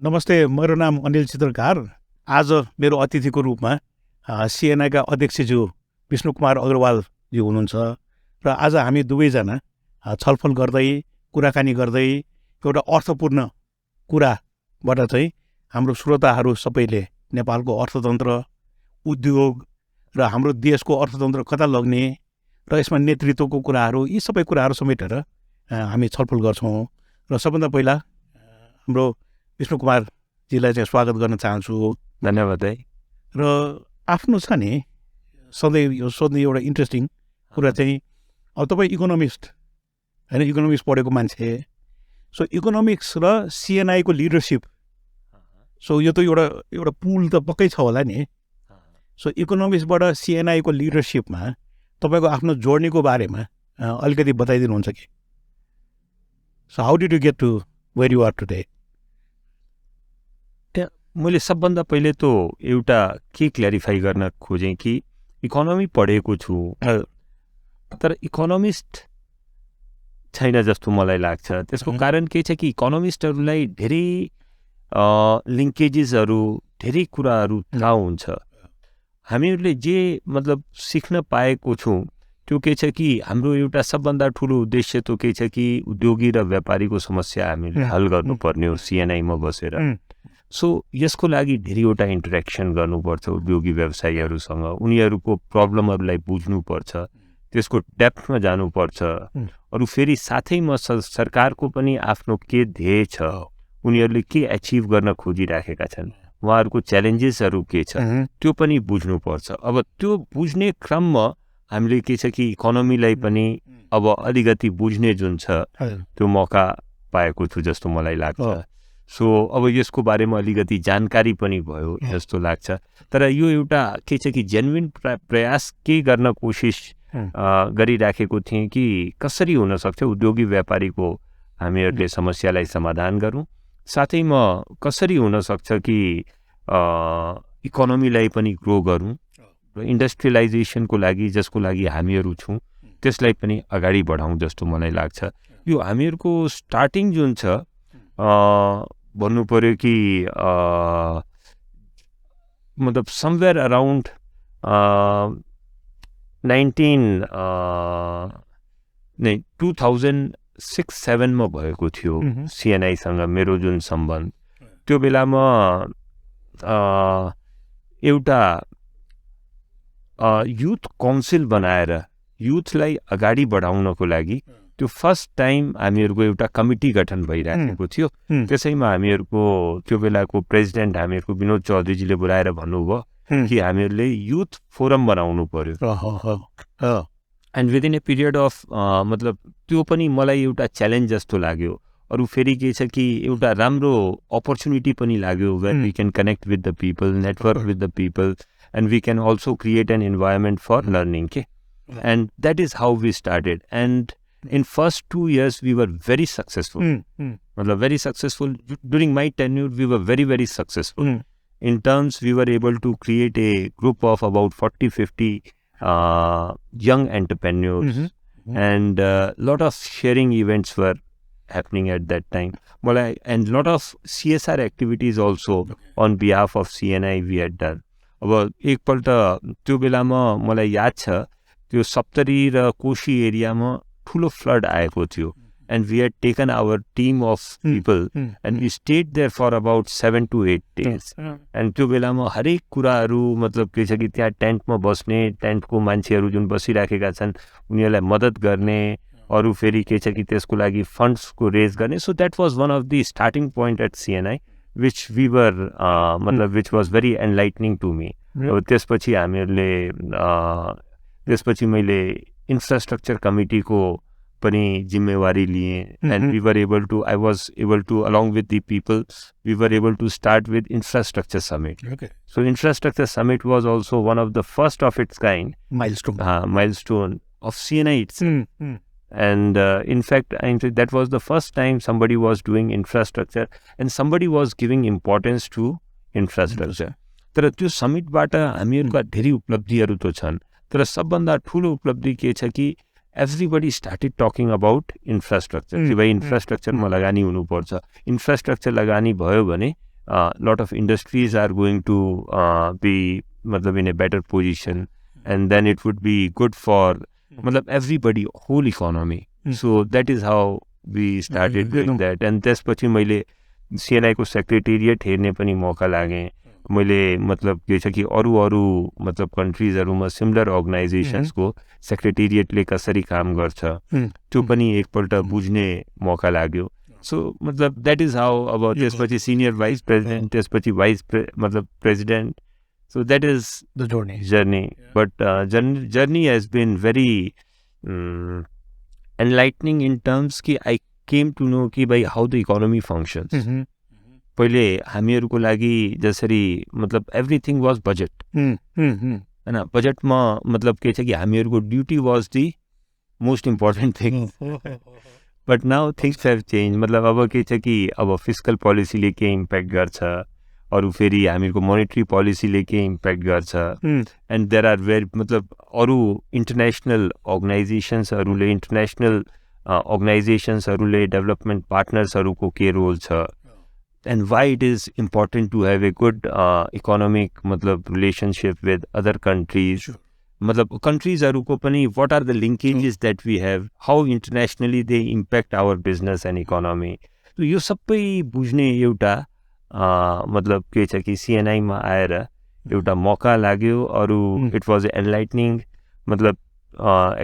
नमस्ते, मेरो नाम अनिल चित्रकार। आज मेरो अतिथिको रूपमा सिएनआईका अध्यक्षज्यू विष्णु कुमार अग्रवालजी हुनुहुन्छ र आज हामी दुवैजना छलफल गर्दै कुराकानी गर्दै एउटा अर्थपूर्ण कुराबाट चाहिँ हाम्रो श्रोताहरू सबैले नेपालको अर्थतन्त्र, उद्योग र हाम्रो देशको अर्थतन्त्र कता लग्ने र यसमा नेतृत्वको कुराहरू, यी सबै कुराहरू समेटेर हामी छलफल गर्छौँ। र सबभन्दा पहिला हाम्रो विष्णु कुमारजीलाई चाहिँ स्वागत गर्न चाहन्छु। धन्यवाद है। र आफ्नो छ नि सधैँ यो सोध्ने एउटा इन्ट्रेस्टिङ कुरा चाहिँ, अब तपाईँ इकोनोमिस्ट होइन, इकोनोमिक्स पढेको मान्छे, सो इकोनोमिक्स र सिएनआईको लिडरसिप, सो यो त एउटा पुल त पक्कै छ होला नि। सो इकोनोमिक्सबाट सिएनआईको लिडरसिपमा तपाईँको आफ्नो जर्नीको बारेमा अलिकति बताइदिनुहुन्छ कि? So how did you get to where you are today? मैले सबभन्दा पहिले त एउटा के क्ल्यारिफाई गर्न खोजेँ कि इकोनोमी पढेको छु तर इकोनोमिस्ट छैन जस्तो मलाई लाग्छ। त्यसको कारण के छ कि इकोनोमिस्टहरूलाई धेरै लिङ्केजेसहरू, धेरै कुराहरू थाहा हुन्छ। हामीहरूले जे मतलब सिक्न पाएको छौँ त्यो के छ कि हाम्रो एउटा सबभन्दा ठुलो उद्देश्य त के छ कि उद्योगी र व्यापारीको समस्या हामीले हल गर्नुपर्ने हो सिएनआईमा बसेर। सो यसको लागि धेरैवटा इन्टरेक्सन गर्नुपर्छ उद्योगी व्यवसायीहरूसँग, उनीहरूको प्रब्लमहरूलाई बुझ्नुपर्छ, त्यसको डेप्थमा जानुपर्छ। अरू फेरि साथैमा सरकारको पनि आफ्नो के ध्येय छ, उनीहरूले के एचिभ गर्न खोजिराखेका छन्, उहाँहरूको च्यालेन्जेसहरू के छ त्यो पनि बुझ्नुपर्छ। अब त्यो बुझ्ने क्रममा हामीले के छ कि इकोनोमीलाई पनि अब अलिकति बुझ्ने जुन छ त्यो मौका पाएको छु जस्तो मलाई लाग्छ। सो अब यसको बारेमा अलिकति जानकारी पनि भयो जस्तो लाग्छ। तर यो एउटा के छ कि जेन्युइन प्रयास के गर्न कोसिस गरिराखेको थिएँ कि कसरी हुनसक्छ उद्योगी व्यापारीको हामीहरूले समस्यालाई समाधान गरौँ, साथैमा कसरी हुनसक्छ कि इकोनोमीलाई पनि ग्रो गरौँ र इन्डस्ट्रियलाइजेसनको लागि जसको लागि हामीहरू छौँ त्यसलाई पनि अगाडि बढाउँ जस्तो मलाई लाग्छ। यो हामीहरूको स्टार्टिङ जुन छ भन्नु पर्यो कि मतलब समवेयर अराउन्ड 2006-07 भएको थियो सिएनआईसँग मेरो जुन सम्बन्ध। त्यो बेलामा एउटा युथ काउन्सिल बनाएर युथलाई अगाडि बढाउनको लागि त्यो फर्स्ट टाइम हामीहरूको एउटा कमिटी गठन भइरहेको थियो। त्यसैमा हामीहरूको त्यो बेलाको प्रेसिडेन्ट हामीहरूको विनोद चौधरीजीले बोलाएर भन्नुभयो कि हामीहरूले युथ फोरम बनाउनु पर्यो। And within A period of मतलब त्यो पनि मलाई एउटा च्यालेन्ज जस्तो लाग्यो। अरू फेरि के छ कि एउटा राम्रो अपर्च्युनिटी पनि लाग्यो, where we can connect with the people, network with the people, and we can also create an environment for learning के। And that is how we started. And in first 2 years we were very successful. Very successful. During my tenure we were very, very successful. In terms we were able to create a group of about 40-50 young entrepreneurs and lot of sharing events were happening at that time. And lot of CSR activities also on behalf of CNI we had done. अब एकपल्ट त्यो बेलामा मलाई याद छ त्यो सप्तरी र कोशी एरियामा ठुलो फ्लड आएको थियो। And we had taken our team of people and we stayed there for about 7 to 8 days। And त्यो बेलामा हरेक कुराहरू मतलब के छ कि त्यहाँ टेन्टमा बस्ने, टेन्टको मान्छेहरू जुन बसिराखेका छन् उनीहरूलाई मद्दत गर्ने, अरू फेरि के छ कि त्यसको लागि फन्ड्सको रेज गर्ने। So that was one of the starting point at CNI which we were मतलब which was very enlightening to me. त्यसपछि हामीहरूले त्यसपछि मैले इन्फ्रास्ट्रक्चर कमिटीको पनि जिम्मेवारी लिए। And we were able to I was able to along with the people we were able to start with infrastructure summit. So infrastructure summit was also one of the first of its kind milestone of CNI itself. And in fact that was the first time somebody was doing infrastructure and somebody was giving importance to infrastructure. तर त्यो समिटबाट हामीहरूका धेरै उपलब्धिहरू त छन्, तर सबभन्दा ठुलो उपलब्धि के छ कि everybody started talking about infrastructure. कि भाइ इन्फ्रास्ट्रक्चरमा लगानी हुनुपर्छ, इन्फ्रास्ट्रक्चर लगानी भयो भने lot of industries are going to be in a better position, and then it would be good for everybody, whole economy. So that is how we started doing that. And त्यसपछि मैले CNI को secretariat हेर्ने पनि मौका लागे मैले के छ कि अरू कन्ट्रिजहरुमा सिमिलर अर्गनाइजेसन्स को सेक्रेटेरिएटले कसरी काम गर्छ त्यो पनि एकपल्ट बुझ्ने मौका लाग्यो. सो that is how अब त्यसपछि सिनियर भाइस प्रेसिडेन्ट त्यसपछि vice president. So that is the journey. But journey has been very enlightening in terms कि I came to know कि भाइ how the economy functions. पहिले हामीहरुको लागि जसरी everything was budget. हैन बजेटमा के छ कि हामीहरुको duty was the most important thing. But now things have changed. अब के छ कि अब fiscal policy ले के impact गर्छ अरु फेरि हामीहरुको monetary policy ले के impact गर्छ. And there are very अरु international organizations हरुले development partners हरुको के रोल छ. And why it is important to have a good economic relationship with other countries. Sure. Countries हरुको पनि what are the linkages that we have, how internationally they impact our business and economy. So यो सबै बुझ्ने एउटा के छ कि CNI मा आएर एउटा मौका लाग्यो अरु it was enlightening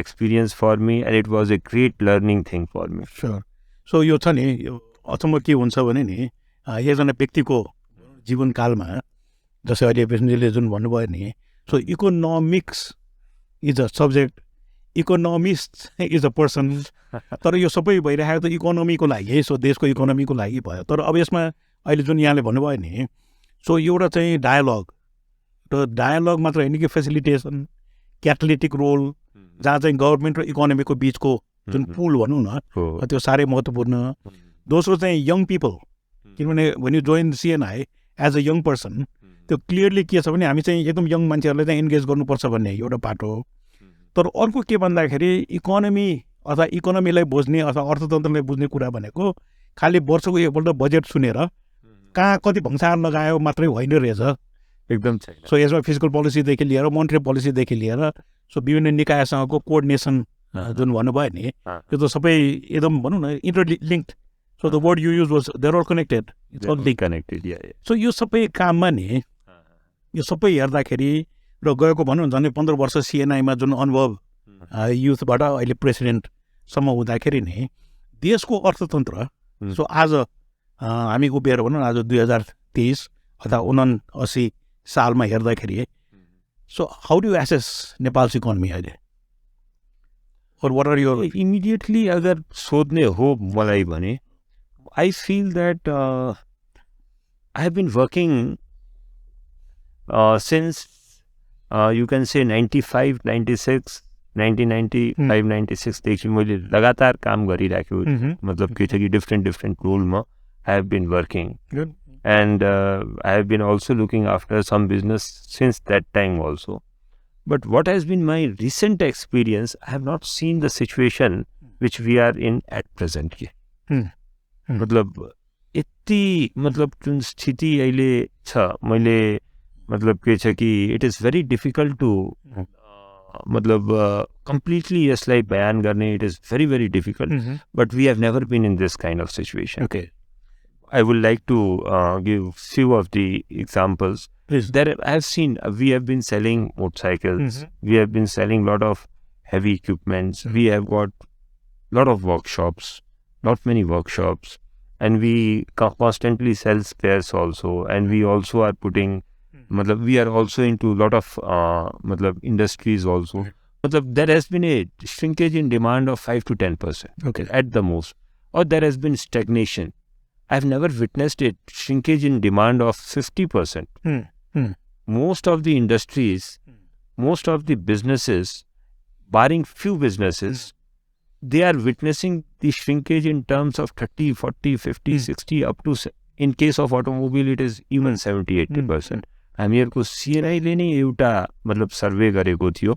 experience for me, and it was a great learning thing for me. Sure. So यो छ नि अचम्म के हुन्छ भने नि एकजना व्यक्तिको जीवनकालमा जसै अहिले विष्णुजीले जुन भन्नुभयो नि, so economics is a subject, economist is a person. तर यो सबै भइरहेको त इकोनोमीको लागि, सो देशको इकोनोमीको लागि भयो. तर अब यसमा अहिले जुन यहाँले भन्नुभयो नि, सो एउटा चाहिँ डायलग, र डायलग मात्र होइन कि फेसिलिटेसन, क्याटालिटिक रोल, जहाँ चाहिँ गभर्मेन्ट र इकोनोमीको बिचको जुन पुल भनौँ न त्यो साह्रै महत्त्वपूर्ण. दोस्रो चाहिँ यङ पिपल, किनभने when you join CNI as a young person, त्यो क्लियरली के छ भने हामी चाहिँ एकदम यङ मान्छेहरूलाई चाहिँ इन्गेज गर्नुपर्छ भन्ने एउटा पाटो. तर अर्को के भन्दाखेरि इकोनोमी अथवा इकोनोमीलाई बुझ्ने अथवा अर्थतन्त्रलाई बुझ्ने कुरा भनेको खालि वर्षको एकपल्ट बजेट सुनेर कहाँ कति भङ्सार लगायो मात्रै होइन रहेछ. एकदम छैन. सो यसमा फिजिकल पोलिसीदेखि लिएर मोनिटरी पोलिसीदेखि लिएर सो विभिन्न निकायसँगको कोअर्डिनेसन जुन भन्नुभयो नि, त्यो त सबै एकदम भनौँ न इन्टरलिङ्क्ड. So the word you used was they're all connected. It's all connected, yeah. So यो सबै काममा नि यो सबै हेर्दाखेरि र गएको भनौँ झन् 15 वर्ष CNI मा जुन अनुभव युथबाट अहिले प्रेसिडेन्टसम्म हुँदाखेरि नि देशको अर्थतन्त्र, सो आज हामी उभिएर भनौँ आज 2023 अथवा 79 सालमा हेर्दाखेरि, so how do assess Nepal's economy अहिले, और व्हाट आर योर इमिडिएटली अगर सोध्ने हो मलाई भने I feel that I have been working since you can say 95, 96, 1995, 96 देखि मैले लगातार काम गरिराखेको. के छ कि different रोलमा I have been working. Good. And I have been also looking after some business since that time also. But what has been my recent experience, I have not seen the situation which we are in at present. यति जुन स्थिति अहिले छ, मैले के छ कि it is very difficult to completely यसलाई बयान गर्ने. It is very difficult, but we have never been in this kind of situation. Okay, I would like to give few of the examples. Please. There I have seen, we have been selling motorcycles, we have been selling lot of heavy equipments, we have got lot of workshops, not many workshops, and we constantly sell spares also, and we also are putting, we are also into lot of industries also. There has been a shrinkage in demand of 5 to 10%, okay, at the most, or there has been stagnation. I've never witnessed a shrinkage in demand of 50%. Most of the industries, most of the businesses, barring few businesses, they are witnessing the shrinkage in terms of 30, 40, 50, 60, up to, in case of automobile, it is even 70, 80%. हामीहरुको CNI ले नै एउटा survey गरेको थियो,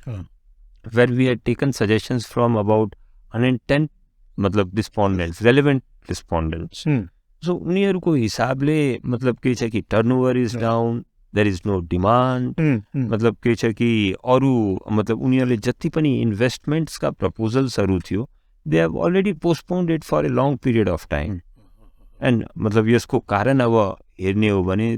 where we had taken suggestions from about 110 respondents, relevant respondents. सो उनीहरूको हिसाबले मतलब के छ कि turnover is down, there is no demand, मतलब के छ कि अरू मतलब उनीहरूले जति पनि इन्भेस्टमेन्ट्सका प्रपोजल्सहरू थियो they have already postponed it for a long period of time. And मतलब यसको कारण अब हेर्ने हो भने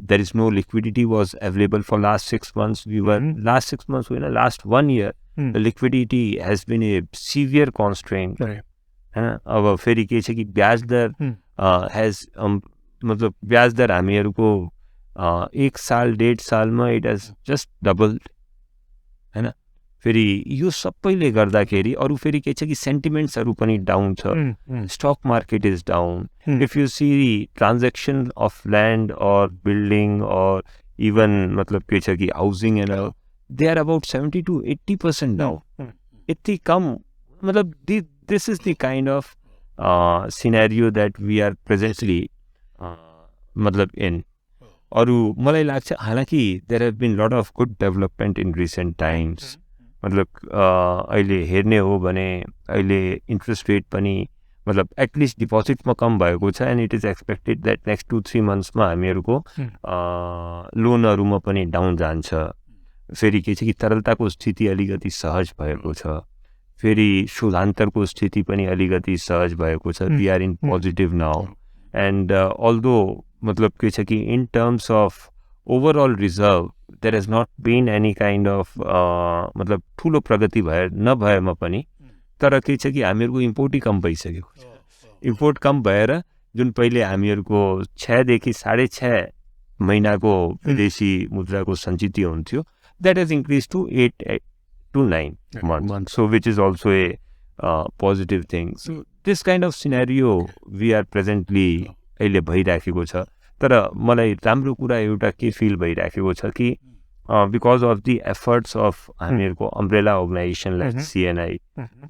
there is no liquidity was available for last 6 months. We were last 6 months, last 1 year, the liquidity has been a severe constraint. अब फेरि के छ कि ब्याज दर has मतलब ब्याज दर हामीहरूको 1 साल 1.5 सालमा it has just doubled. हैन, फेरि यो सबैले गर्दाखेरि अरू फेरि के छ कि सेन्टिमेन्ट्सहरू पनि डाउन छ, stock market is down. If you see transaction of land or building or even मतलब के छ कि housing and all, they are about 70 to 80% down. यति कम मतलब this is the kind of scenario that we are presently मतलब in. अरू मलाई लाग्छ हालाकि there have been lot of good development in recent times. मतलब अहिले हेर्ने हो भने अहिले इन्ट्रेस्ट रेट पनि मतलब एटलिस्ट डिपोजिटमा कम भएको छ. And it is expected that next 2-3 मन्थ्समा हामीहरूको लोनहरूमा पनि डाउन जान्छ. फेरि के छ कि तरलताको स्थिति अलिकति सहज भएको छ, फेरि शुद्धान्तरको स्थिति पनि अलिकति सहज भएको छ. We are in positive now. And although मतलब के छ कि in terms of overall reserve there has not been any kind of मतलब ठुलो प्रगति नभएमा पनि तर के छ कि हामीहरूको इम्पोर्टै कम भइसकेको छ. इम्पोर्ट कम भएर जुन पहिले हामीहरूको 6 देखि 6.5 महिनाको विदेशी मुद्राको सञ्चित हुन्थ्यो, that has increase to 8 to 9 months. So which is also a positive thing. So this kind of scenario we are presently अहिले भइराखेको छ. तर मलाई राम्रो कुरा एउटा के फिल भइराखेको छ कि because of the efforts of हामीहरूको umbrella organization like CNI,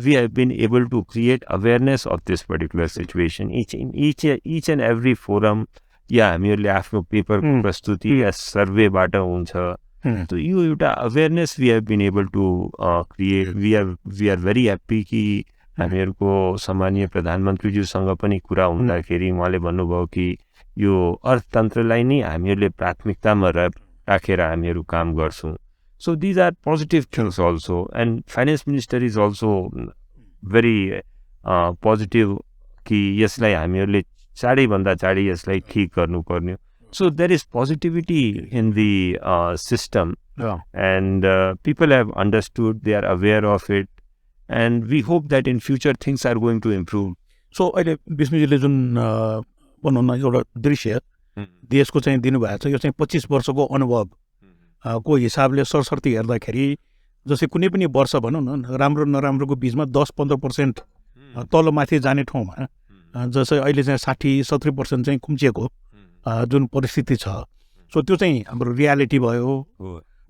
we have been able to create awareness of this particular situation each and every forum, या हामीहरूले आफ्नो पेपरको प्रस्तुति या सर्वेबाट हुन्छ. यो एउटा awareness we have been able to create. We are very happy कि हामीहरूको सम्मानीय प्रधानमन्त्रीज्यूसँग पनि कुरा हुँदाखेरि उहाँले भन्नुभयो कि यो अर्थतन्त्रलाई नै हामीहरूले प्राथमिकतामा राखेर हामीहरू काम गर्छौँ. So these are positive things also. And finance minister is also very positive कि यसलाई हामीहरूले चाँडैभन्दा चाँडै यसलाई ठिक गर्नुपर्ने. So there is positivity in the system and people have understood, they are aware of it, and we hope that in future things are going to improve. So अहिले विष्णुजीले जुन भनौँ न एउटा दृश्य देशको चाहिँ दिनुभएको छ, यो चाहिँ 25 वर्षको अनुभव को हिसाबले सरसर्ती हेर्दाखेरि जस्तै कुनै पनि वर्ष भनौँ न राम्रो नराम्रोको बिचमा 10-15% तल माथि जाने ठाउँमा जस्तै अहिले चाहिँ 60-70% चाहिँ खुम्चिएको जुन परिस्थिति छ. सो त्यो चाहिँ हाम्रो रियालिटी भयो.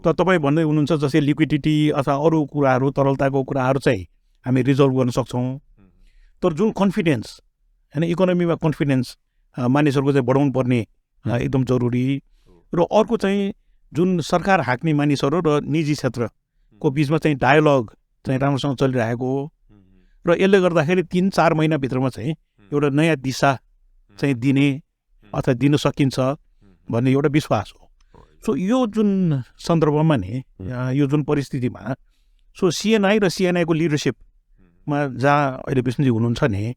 त तपाईँ भन्दै हुनुहुन्छ जस्तै लिक्विडिटी अथवा अरू कुराहरू तरलताको कुराहरू चाहिँ हामी रिजल्भ गर्न सक्छौँ. तर जुन कन्फिडेन्स होइन, इकोनोमीमा कन्फिडेन्स मानिसहरूको चाहिँ बढाउनु पर्ने एकदम जरुरी. र अर्को चाहिँ जुन सरकार हाँक्ने मानिसहरू र निजी क्षेत्रको बिचमा चाहिँ डायलग चाहिँ राम्रोसँग चलिरहेको र यसले गर्दाखेरि 3-4 महिनाभित्रमा चाहिँ एउटा नयाँ दिशा चाहिँ दिने अथवा दिन सकिन्छ भन्ने एउटा विश्वास हो. सो यो जुन सन्दर्भमा नि यो जुन परिस्थितिमा सो सिएनआई र सिएनआईको लिडरसिपमा जहाँ अहिले विष्णुजी हुनुहुन्छ नि,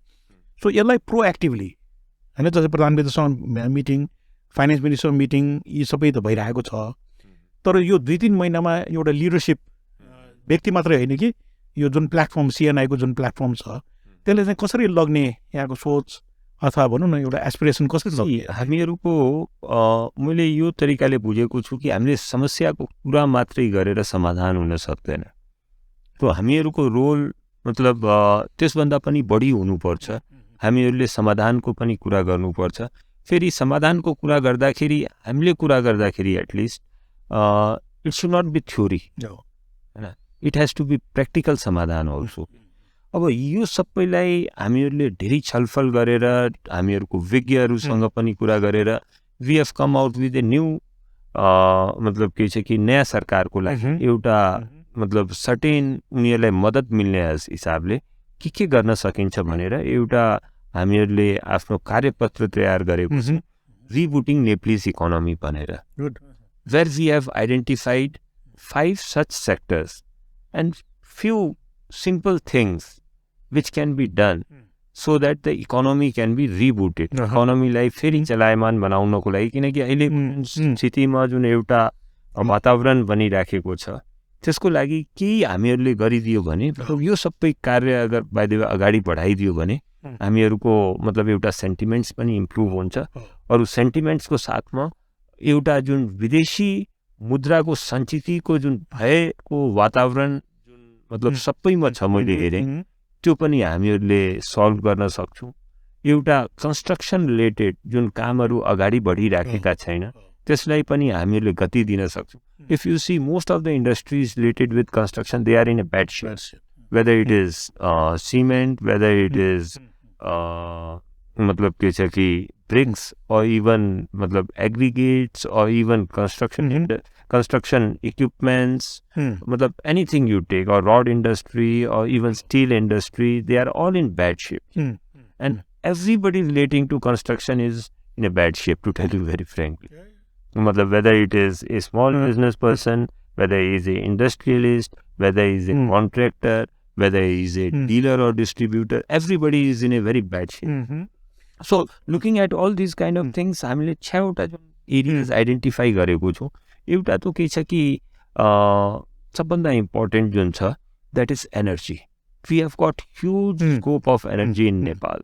सो यसलाई प्रोएक्टिभली होइन जस्तै प्रधानमन्त्रीसँग मिटिङ, फाइनेन्स मिनिस्टर मिटिङ, यी सबै त भइरहेको छ. तर यो 2-3 महिनामा एउटा लिडरसिप व्यक्ति मात्रै होइन कि यो जुन प्लेटफर्म सिएनआईको जुन प्लेटफर्म छ त्यसले चाहिँ कसरी लग्ने, यहाँको सोच अथवा भनौँ न एउटा एस्पिरेसन कसरी लग्ने. हामीहरूको मैले यो तरिकाले बुझेको छु कि हामीले समस्याको कुरा मात्रै गरेर समाधान हुन सक्दैन. तो हामीहरूको रोल मतलब त्यसभन्दा पनि बढी हुनुपर्छ. हामीहरूले समाधानको पनि कुरा गर्नुपर्छ. फेरि समाधानको कुरा गर्दाखेरि हामीले कुरा गर्दाखेरि at least it should not be theory होइन, it has to be practical समाधान अल्सो. अब यो सबैलाई हामीहरूले धेरै छलफल गरेर हामीहरूको विज्ञहरूसँग पनि कुरा गरेर we have come out with a new मतलब के छ कि नयाँ सरकारको लागि एउटा मतलब सर्टेन उनीहरूलाई मद्दत मिल्ने हिसाबले के गर्न सकिन्छ भनेर एउटा हामीहरूले आफ्नो कार्यपत्र तयार गरेको छौँ रिबुटिङ नेप्लिज इकोनोमी भनेर where we have identified 5 such sectors and few simple things which can be done so that the economy can be rebooted. इकोनोमीलाई फेरि चलायमान बनाउनको लागि किनकि अहिले स्थितिमा जुन एउटा वातावरण बनिराखेको छ त्यसको लागि केही हामीहरूले गरिदियो भने यो सबै कार्य अगर बाइदेव अगाडि बढाइदियो भने हामीहरूको मतलब एउटा सेन्टिमेन्ट्स पनि इम्प्रुभ हुन्छ अरू सेन्टिमेन्ट्सको साथमा एउटा जुन विदेशी मुद्राको सञ्चितको जुन भएको वातावरण जुन मतलब सबैमा छ मैले हेरेँ त्यो पनि हामीहरूले सल्भ गर्न सक्छौँ एउटा कन्स्ट्रक्सन रिलेटेड जुन कामहरू अगाडि बढिराखेका छैन त्यसलाई पनि हामीहरूले गति दिन सक्छौँ if you see most of the industries related with construction they are in a bad shape whether it is cement whether it is मतलब के छ कि bricks or even मतलब aggregates or even construction equipments मतलब anything you take or rod industry or even steel industry they are all in bad shape and everybody relating to construction is in a bad shape to tell you very frankly मतलब whether it is a small business person whether he is a industrialist whether he is a contractor whether he is a dealer or distributor everybody is in a very bad shape So, looking at all these kind of things, हामीले 6वटा जुन areas identify गरेको छौँ एउटा त के छ कि सबभन्दा इम्पोर्टेन्ट जुन छ that is energy we have got huge scope of energy in Nepal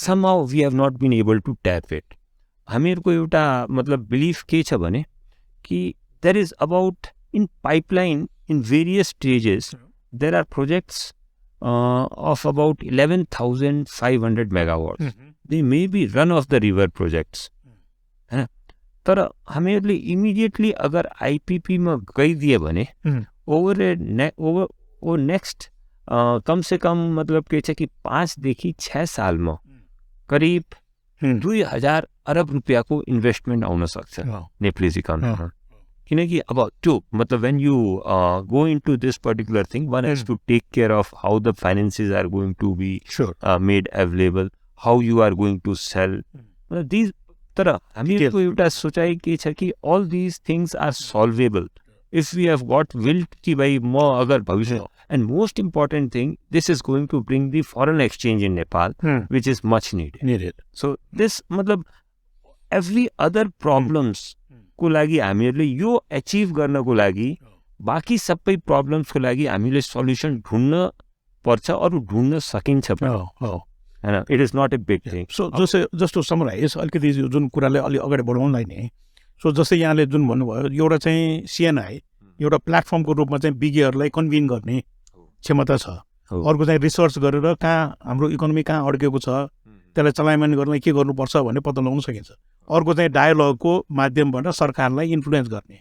somehow we have not been able to tap it हामीहरूको एउटा मतलब बिलिफ के छ भने कि there is about in pipeline in various stages there are projects of about 11,500 megawatts. They may be run-of-the-river projects. तर हामीहरूले immediately अगर आइपिपीमा गइदिए भने ओभर नेक्स्ट कम से कम मतलब के छ कि 5 देखि 6 सालमा करिब 2,000 अरब रुपियाँको इन्भेस्टमेन्ट आउन सक्छ नेपाली इकोनोमीमा किनकि अब त्यो मतलब when you go into this particular thing one has to take care of how the finances are going to be made available how you are going to sell these तर हामीहरूको एउटा सोचाइ के छ कि all these things are solvable if we have got will कि भाइ म अगर भविष्य and most important thing this is going to bring the foreign exchange in Nepal which is much needed so this मतलब every other problems को लागि हामीहरूले यो एचिभ गर्नको लागि बाँकी सबै प्रब्लम्सको लागि हामीले सल्युसन ढुँड्न पर्छ अरू ढुँड्न सकिन्छ हैन it is not a big thing so just to summarize अलिकति जुन कुरालाई अलि अगाडि बढाउनलाई नै सो जस्तै यहाँले जुन भन्नुभयो एउटा चाहिँ सिएनआई एउटा प्लेटफर्मको रूपमा चाहिँ विज्ञहरूलाई कन्भिन गर्ने क्षमता छ अर्को चाहिँ रिसर्च गरेर कहाँ हाम्रो इकोनोमी कहाँ अड्केको छ त्यसलाई चलायमान गर्न के गर्नुपर्छ भन्ने पत्ता लगाउन सकिन्छ अर्को चाहिँ डायलगको माध्यमबाट सरकारलाई इन्फ्लुएन्स गर्ने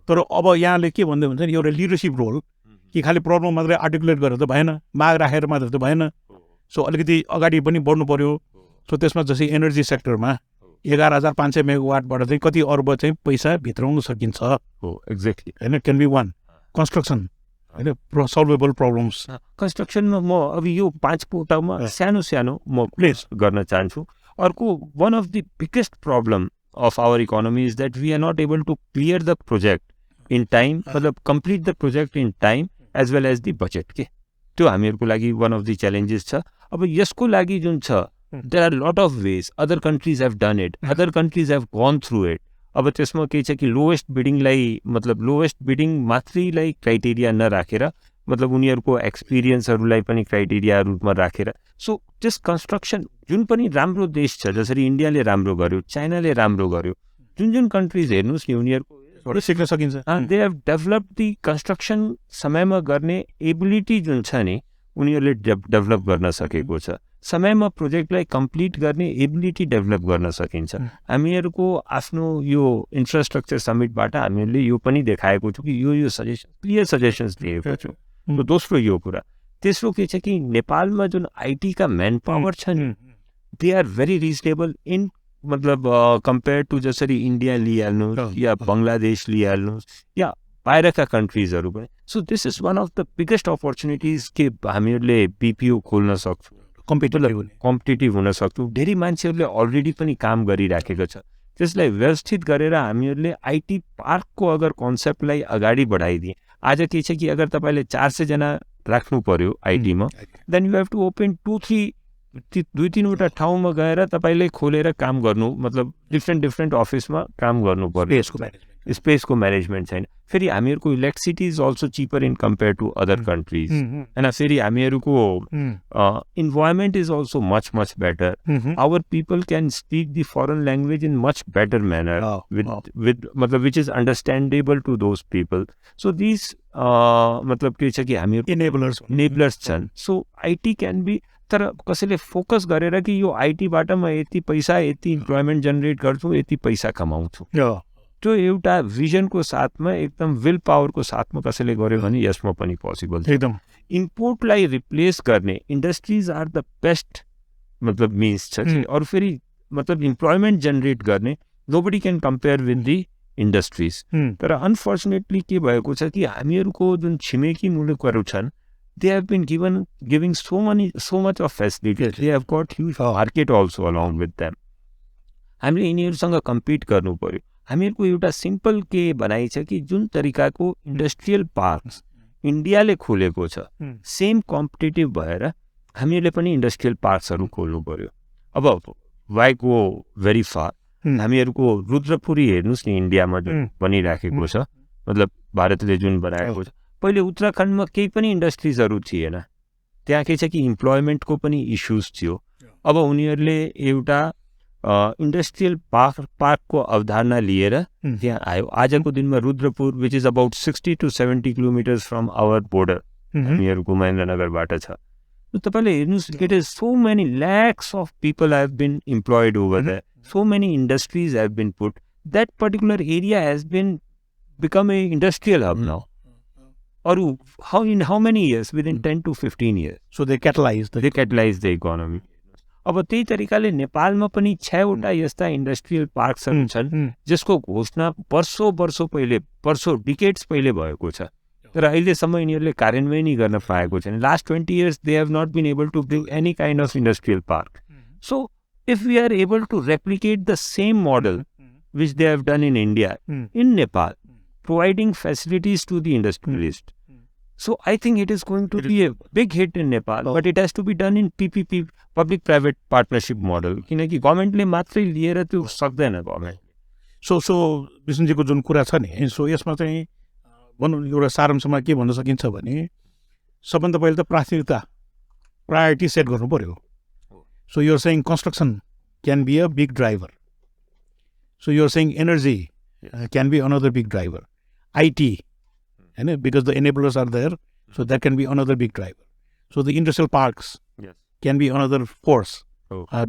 तर अब यहाँले के भन्दै हुन्छ नि एउटा लिडरसिप रोल कि खालि प्रब्लम मात्रै आर्टिकुलेट गरेर त भएन माग राखेर मात्र त भएन सो अलिकति अगाडि पनि बढ्नु पर्यो सो त्यसमा जस्तै एनर्जी सेक्टरमा 11,500 मेगावाटबाट चाहिँ कति अर्ब चाहिँ पैसा भित्राउन सकिन्छ एक्ज्याक्टली होइन क्यान बी वान कन्स्ट्रक्सन होइन सल्भेबल प्रब्लम्स कन्स्ट्रक्सनमा म अब यो 5 कोटामा सानो म प्लेस गर्न चाहन्छु अर्को one of the biggest problem of our economy is that we are not able to clear the project in time मतलब complete the project in time as well as the budget के त्यो हामीहरूको लागि one of the challenges छ अब यसको लागि जुन छ there are lot of ways other countries have done it other countries have gone through it अब त्यसमा के छ कि लोएस्ट बिडिङलाई मतलब लोएस्ट बिडिङ मात्रैलाई क्राइटेरिया नराखेर मतलब उनीहरूको एक्सपिरियन्सहरूलाई पनि क्राइटेरिया रूपमा राखेर सो त्यस कन्स्ट्रक्सन जुन पनि राम्रो देश छ जसरी इन्डियाले राम्रो गर्यो चाइनाले राम्रो गर्यो जुन कन्ट्रिज हेर्नुहोस् नि उनीहरूको सिक्न सकिन्छ they have develop the construction समयमा गर्ने एबिलिटी जुन छ नि उनीहरूले डेभलप गर्न सकेको छ समयमा प्रोजेक्टलाई कम्प्लिट गर्ने एबिलिटी डेभलप गर्न सकिन्छ हामीहरूको आफ्नो यो इन्फ्रास्ट्रक्चर समिटबाट हामीहरूले यो पनि देखाएको छु कि यो सजेसन क्लियर सजेसन्स दिएको छु दोस्रो यो कुरा तेस्रो के छ कि नेपालमा जुन आइटी का म्यान पावर छ नि they are very reasonable in मतलब कम्पेयर टु जसरी इन्डिया लिइहाल्नुहोस् या बङ्गलादेश लिइहाल्नुहोस् या बाहिरका कन्ट्रिजहरू पनि so this is one of the biggest opportunities के हामीहरूले बिपिओ खोल्न सक्छौँ कम्पिटिटिभ हुन सक्छौँ। धेरै मान्छेहरूले अलरेडी पनि काम गरिराखेको छ। त्यसलाई व्यवस्थित गरेर हामीहरूले आइटी पार्कको अगर कन्सेप्टलाई अगाडि बढाइदिए, आज के छ कि अगर तपाईँले 400 जना राख्नु पर्यो आइटीमा, then you have to open 2-3वटा ठाउँमा गएर तपाईँले खोलेर काम गर्नु, मतलब डिफ्रेन्ट अफिसमा काम गर्नु पर्यो। स्पेसको म्यानेजमेन्ट छैन। फेरि हामीहरूको electricity is also cheaper in compare to other countries होइन। फेरि हामीहरूको environment is also much better. Our people can speak the foreign language in much better manner with मतलब which is understandable to those people. So this मतलब के छ कि हामीहरू enablers छन्। सो आइटी क्यान बी, तर कसैले फोकस गरेर कि यो आइटीबाट म यति पैसा, यति इम्प्लोइमेन्ट जेनेरेट गर्छु, यति पैसा कमाउँछु, त्यो एउटा भिजनको साथमा एकदम विल पावरको साथमा कसैले गर्यो भने यसमा पनि पोसिबल छ। एकदम इम्पोर्टलाई रिप्लेस गर्ने इन्डस्ट्रिज आर द बेस्ट मतलब मिन्स छ। अरू फेरि मतलब इम्प्लोइमेन्ट जेनेरेट गर्ने nobody can compare with the industries. तर अनफर्चुनेटली के भएको छ कि हामीहरूको जुन छिमेकी मुलुकहरू छन्, they have been giving so much of facilities. They have got huge market also along with them. हामीले यिनीहरूसँग कम्पिट गर्नु पर्यो। हामीहरूको एउटा सिम्पल के भनाइ छ कि जुन तरिकाको इन्डस्ट्रियल पार्क इन्डियाले खोलेको छ, सेम कम्पिटेटिभ भएर हामीहरूले पनि इन्डस्ट्रियल पार्क्सहरू खोल्नु पर्यो। अब वाइ गो भेरी फार, हामीहरूको रुद्रपुरी हेर्नुहोस् न, इन्डियामा जुन बनिराखेको छ, मतलब भारतले जुन बनाएको छ। पहिले उत्तराखण्डमा केही पनि इन्डस्ट्रिजहरू थिएन, त्यहाँ के छ कि इम्प्लोइमेन्टको पनि इस्युज थियो। अब उनीहरूले एउटा इन्डस्ट्रियल पार्कको अवधारणा लिएर त्यहाँ आयो। आजको दिनमा Rudrapur which is about 60 to 70 kilometers from our border हामीहरूको महेन्द्रनगरबाट छ। तपाईँले हेर्नुहोस्, it is so many lakhs of people have been employed over there, so many industries have been put, that particular area has been become a industrial hub now. In how many years? Within 10 to 15 years. So they catalyze the economy. अब त्यही तरिकाले नेपालमा पनि 6वटा यस्ता industrial पार्क्सहरू छन् जसको घोषणा वर्षौं डिकेड्स पहिले भएको छ, तर अहिलेसम्म यिनीहरूले कार्यान्वयन गर्न पाएको छैन। Last 20 years they have not been able to build any kind of industrial park. So if we are able to replicate the same model which they have done in India, in Nepal, providing facilities to the industrialists, so I think it is going to be a big hit in Nepal, but it has to be done in PPP, public private partnership model, किनकि गभर्नमेन्टले मात्रै लिएर त्यो सक्दैन government. So विष्णुजीको जुन कुरा छ नि, so यसमा चाहिँ भनौँ एउटा सारांशमा के भन्न सकिन्छ भने, सबभन्दा पहिले त प्रायोरिटी सेट गर्नु पर्यो। So you're saying construction can be a big driver, so you're saying energy can be another big driver, IT, because the enablers are there, so that can be another big driver. So the industrial parks can be another force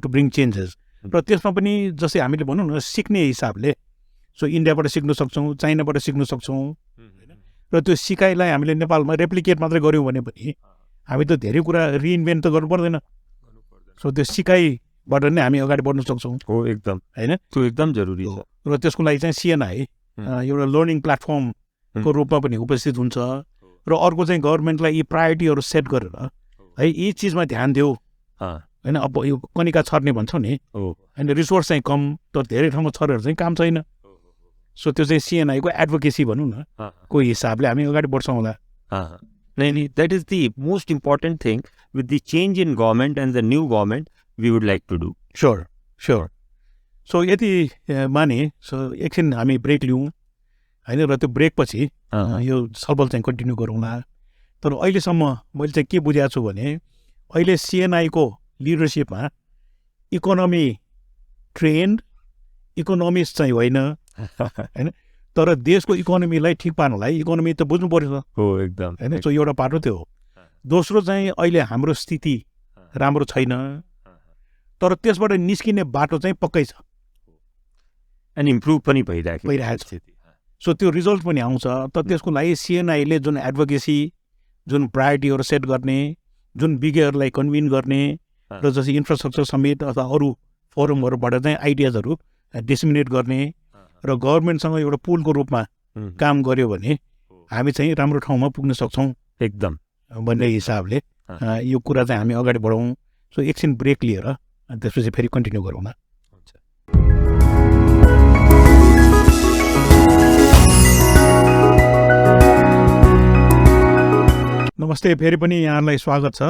to bring changes. र त्यसमा पनि जस्तै हामीले भनौँ न सिक्ने हिसाबले, so इन्डियाबाट सिक्न सक्छौँ, चाइनाबाट सिक्न सक्छौँ, र त्यो सिकाइलाई हामीले नेपालमा रेप्लिकेट मात्रै गऱ्यौँ भने पनि हामी त धेरै कुरा रिइन्भेन्ट त गर्नु पर्दैन। सो त्यो सिकाइबाट नै हामी अगाडि बढ्न सक्छौँ। हो एकदम होइन, त्यो एकदम जरुरी छ। र त्यसको लागि चाहिँ सिएनआई एउटा लर्निङ प्लेटफर्म को रूपमा पनि उपस्थित हुन्छ। र अर्को चाहिँ गभर्मेन्टलाई यी प्रायोरिटीहरू सेट गरेर है यी चिजमा ध्यान दियो होइन। अब यो कनिका छर्ने भन्छौँ नि होइन, रिसोर्स चाहिँ कम तर धेरै ठाउँमा छरेर चाहिँ काम छैन। सो त्यो चाहिँ सिएनआईको एडभोकेसी भनौँ न को हिसाबले हामी अगाडि बढ्छौँ होला। That is the most important thing with the change in government and the new government we would like to do. Sure. So यति माने, सो एकछिन हामी ब्रेक लिउँ होइन, र त्यो ब्रेकपछि यो छलफल चाहिँ कन्टिन्यू गरौँला। तर अहिलेसम्म मैले चाहिँ के बुझाएको छु भने, अहिले सिएनआईको लिडरसिपमा इकोनोमी ट्रेन्ड इकोनोमिस्ट चाहिँ होइन होइन, तर देशको इकोनोमीलाई ठिक पार्नलाई इकोनोमी त बुझ्नु पर्यो हो एकदम होइन। सो एउटा बाटो त्यो हो। दोस्रो चाहिँ अहिले हाम्रो स्थिति राम्रो छैन, तर त्यसबाट निस्किने बाटो चाहिँ पक्कै छ, अनि इम्प्रुभ पनि भइरहेको छ। सो त्यो रिजल्ट पनि आउँछ। तर त्यसको लागि सिएनआईले जुन एडभोकेसी, जुन प्रायोरिटीहरू सेट गर्ने, जुन विज्ञहरूलाई कन्भिन गर्ने, र जस्तै इन्फ्रास्ट्रक्चर समेत अथवा अरू फोरमहरूबाट चाहिँ आइडियाजहरू डिसमिनेट गर्ने, र गभर्मेन्टसँग एउटा पुलको रूपमा काम गर्यो भने हामी चाहिँ राम्रो ठाउँमा पुग्न सक्छौँ एकदम भन्ने हिसाबले यो कुरा चाहिँ हामी अगाडि बढाउँ। सो एकछिन ब्रेक लिएर अनि त्यसपछि फेरि कन्टिन्यू गरौँ न। नमस्ते, फेरि पनि यहाँहरूलाई स्वागत छ।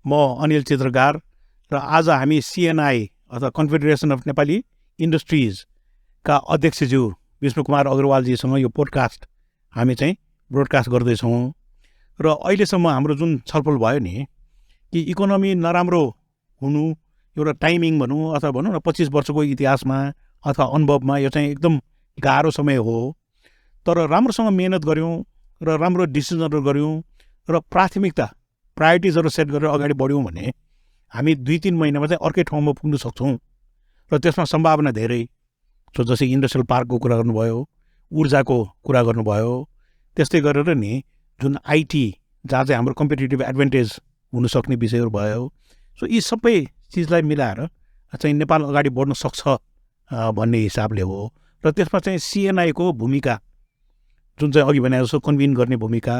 म अनिल चित्रकार र आज हामी सिएनआई अथवा कन्फेडरेसन अफ नेपाली इन्डस्ट्रिजका अध्यक्षज्यू विष्णु कुमार अग्रवालजीसँग यो पोडकास्ट हामी चाहिँ ब्रोडकास्ट गर्दैछौँ। र अहिलेसम्म हाम्रो जुन छलफल भयो नि कि इकोनोमी नराम्रो हुनु एउटा टाइमिङ भनौँ अथवा भनौँ न 25 वर्षको इतिहासमा अथवा अनुभवमा यो चाहिँ एकदम गाह्रो समय हो। तर राम्रोसँग मेहनत गऱ्यौँ र राम्रो डिसिजनहरू गऱ्यौँ र प्रायोरिटिजहरू सेट गरेर अगाडि बढ्यौँ भने हामी 2-3 महिनामा चाहिँ अर्कै ठाउँमा पुग्न सक्छौँ र त्यसमा सम्भावना धेरै। सो जस्तै इन्डस्ट्रियल पार्कको कुरा गर्नुभयो, ऊर्जाको कुरा गर्नुभयो, त्यस्तै गरेर नि जुन आइटी जहाँ चाहिँ हाम्रो कम्पिटेटिभ एडभान्टेज हुनसक्ने विषयहरू भयो। सो यी सबै चिजलाई मिलाएर चाहिँ नेपाल अगाडि बढ्न सक्छ भन्ने हिसाबले हो। र त्यसमा चाहिँ सिएनआईको भूमिका जुन चाहिँ अघि भने जस्तो कन्भिन गर्ने भूमिका,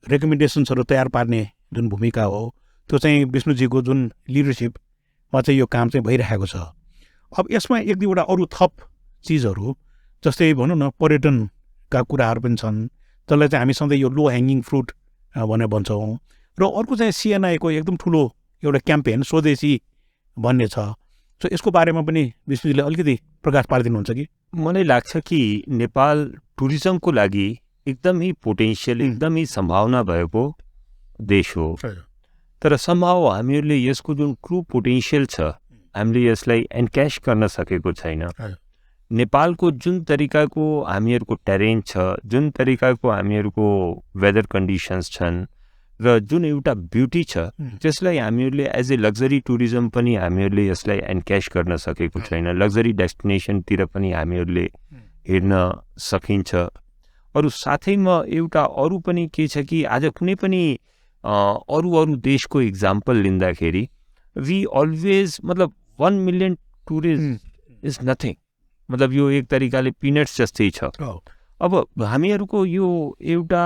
रेकमेन्डेसन्सहरू तयार पार्ने जुन भूमिका हो, त्यो चाहिँ विष्णुजीको जुन लिडरसिपमा चाहिँ यो काम चाहिँ भइरहेको छ। अब यसमा 1-2वटा अरू थप चिजहरू जस्तै भनौँ न पर्यटनका कुराहरू पनि छन्, जसलाई चाहिँ हामी सधैँ यो लो ह्याङ्गिङ फ्रुट भनेर भन्छौँ। र अर्को चाहिँ सिएनआईको एकदम ठुलो एउटा क्याम्पेन स्वदेशी भन्ने छ। सो यसको बारेमा पनि विष्णुजीले अलिकति प्रकाश पारिदिनुहुन्छ कि? मलाई लाग्छ कि नेपाल टुरिज्मको लागि एकदमै पोटेन्सियल, एकदमै सम्भावना भएको देश हो। तर सम्भव हामीहरूले यसको जुन ट्रु पोटेन्सियल छ हामीले यसलाई एनक्यास गर्न सकेको छैन। नेपालको जुन तरिकाको हामीहरूको टेरेन छ, जुन तरिकाको हामीहरूको वेदर कन्डिसन्स छन् र जुन एउटा ब्युटी छ, त्यसलाई हामीहरूले एज ए लग्जरी टुरिज्म पनि हामीहरूले यसलाई एनक्यास गर्न सकेको छैन। लग्जरी डेस्टिनेसनतिर पनि हामीहरूले हेर्न सकिन्छ। अरू साथैमा एउटा अरू पनि के छ कि आज कुनै पनि अरू देशको इक्जाम्पल लिँदाखेरि वी अलवेज मतलब 1 मिलियन टुरिस्ट इज नथिङ, मतलब यो एक तरिकाले पिनट्स जस्तै छ। अब हामीहरूको यो एउटा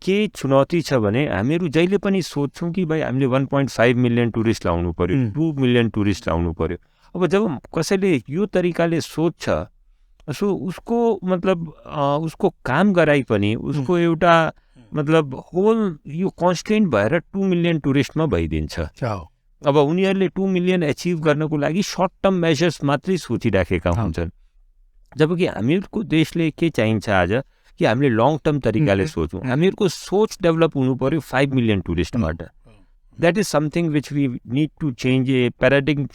के चुनौती छ भने हामीहरू जहिले पनि सोध्छौँ कि भाइ हामीले 1.5 मिलियन टुरिस्ट ल्याउनु पर्यो, 2 मिलियन टुरिस्ट ल्याउनु पर्यो। अब जब कसैले यो तरिकाले सोध्छ सो उसको मतलब उसको काम गराइ पनि उसको एउटा मतलब होल यो कन्स्टेन्ट भएर 2 मिलियन टुरिस्टमा भइदिन्छ। अब उनीहरूले 2 मिलियन एचिभ गर्नको लागि सर्ट टर्म मेजर्स मात्रै सोचिराखेका हुन्छन्, जबकि हामीहरूको देशले के चाहिन्छ आज कि हामीले लङ टर्म तरिकाले सोचौँ। हामीहरूको सोच डेभलप हुनु पर्यो 5 मिलियन टुरिस्टबाट। That is something which we need to change. A paradigm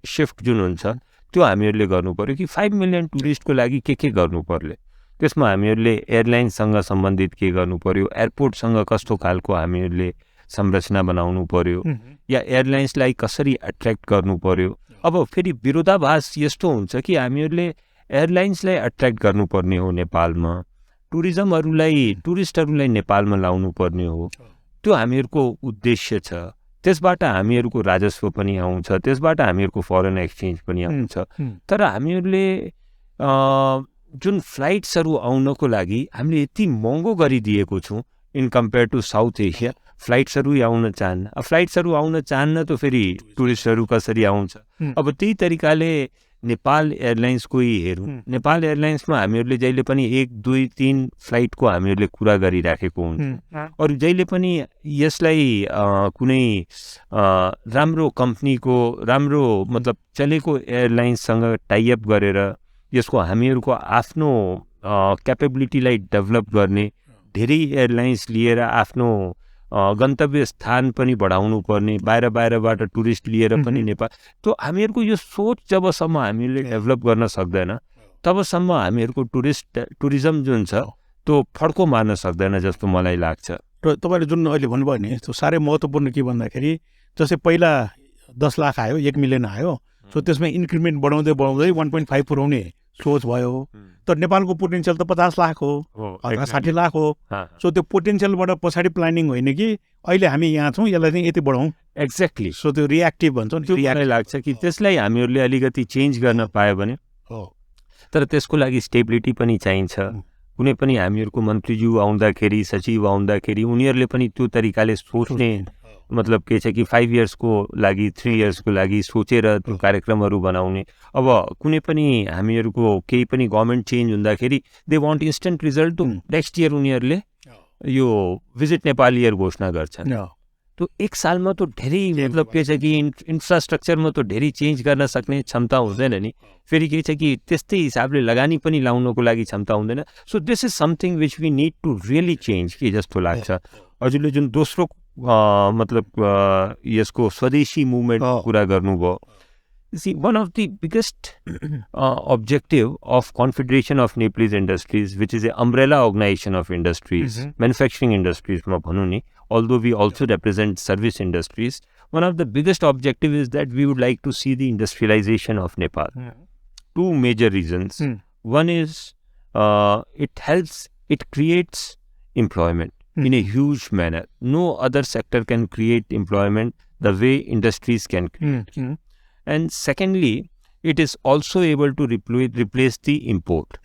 shift जुन हुन्छ त्यो हामीहरूले गर्नु पर्यो कि 5 मिलियन टुरिस्टको लागि के गर्नु पर्यो। त्यसमा हामीहरूले एयरलाइन्ससँग सम्बन्धित के गर्नु पर्यो, एयरपोर्टसँग कस्तो खालको हामीहरूले संरचना बनाउनु पर्यो, या एयरलाइन्सलाई कसरी एट्र्याक्ट गर्नु पर्यो। अब फेरि विरोधाभास यस्तो हुन्छ कि हामीहरूले एयरलाइन्सलाई एट्र्याक्ट गर्नुपर्ने हो नेपालमा, टुरिस्टहरूलाई नेपालमा लाउनु पर्ने हो। त्यो हामीहरूको उद्देश्य छ। त्यसबाट हामीहरूको राजस्व पनि आउँछ, त्यसबाट हामीहरूको फरेन एक्सचेन्ज पनि आउँछ। तर हामीहरूले जुन फ्लाइट्सहरू आउनको लागि हामीले यति महँगो गरिदिएको छौँ in compare to South Asia. फ्लाइट्सहरू आउन चाहन्न त फेरि टुरिस्टहरू कसरी आउँछ। अब त्यही तरिकाले नेपाल एयरलाइन्सको हेरौँ, नेपाल एयरलाइन्समा हामीहरूले जहिले पनि 1, 2, 3 फ्लाइटको हामीहरूले कुरा गरिराखेको हुन्छ। अरू जहिले पनि यसलाई कुनै राम्रो कम्पनीको राम्रो मतलब चलेको एयरलाइन्ससँग टाइअप गरेर यसको हामीहरूको आफ्नो क्यापेबिलिटीलाई डेभलप गर्ने, धेरै एयरलाइन्स लिएर आफ्नो गन्तव्य स्थान पनि बढाउनु पर्ने, बाहिरबाट टुरिस्ट लिएर पनि नेपाल। त्यो हामीहरूको यो सोच जबसम्म हामीले डेभलप गर्न सक्दैन तबसम्म हामीहरूको टुरिज्म जुन छ त्यो फड्को मार्न सक्दैन जस्तो मलाई लाग्छ। र तपाईँले जुन अहिले भन्नुभयो नि त्यो साह्रै महत्त्वपूर्ण के भन्दाखेरि जस्तै पहिला 10 लाख आयो, 1 मिलियन आयो, सो त्यसमा इन्क्रिमेन्ट बढाउँदै 1.5 पुऱ्याउने सोच भयो। तर नेपालको पोटेन्सियल त 50 लाख हो, 60 लाख हो। सो त्यो पोटेन्सियलबाट पछाडि प्लानिङ होइन कि अहिले हामी यहाँ छौँ यसलाई चाहिँ यति बढाउँ। एक्ज्याक्टली। सो त्यो रियाक्टिभ भन्छ नि, त्यो लाग्छ कि त्यसलाई हामीहरूले अलिकति चेन्ज गर्न पायो भने हो। तर त्यसको लागि स्टेबिलिटी पनि चाहिन्छ। कुनै पनि हामीहरूको मन्त्रीज्यू आउँदाखेरि, सचिव आउँदाखेरि उनीहरूले पनि त्यो तरिकाले सोच्ने मतलब के छ कि 5 इयर्सको लागि 3 इयर्सको लागि सोचेर त्यो कार्यक्रमहरू बनाउने। अब कुनै पनि हामीहरूको केही पनि गभर्मेन्ट चेन्ज हुँदाखेरि they want instant result. Next year उनीहरूले यो भिजिट नेपाल इयर घोषणा गर्छन्। तो 1 सालमा त धेरै मतलब के छ कि इन्फ्रास्ट्रक्चरमा त धेरै चेन्ज गर्न सक्ने क्षमता हुँदैन नि। फेरि के छ कि त्यस्तै हिसाबले लगानी पनि लाउनको लागि क्षमता हुँदैन। So this is something which we need to really change कि जस्तो लाग्छ। हजुरले जुन दोस्रो मतलब यसको स्वदेशी मुभमेन्ट कुरा गर्नुभयो, see one of the biggest objective of Confederation of Nepalese Industries, which is an umbrella organization of industries, manufacturing industries ma bhanu ni, although we also represent service industries, one of the biggest objective is that we would like to see the industrialization of Nepal. Two major reasons. One is it creates employment in a huge manner. No other sector can create employment the way industries can create. And secondly, it is also able to replace the import.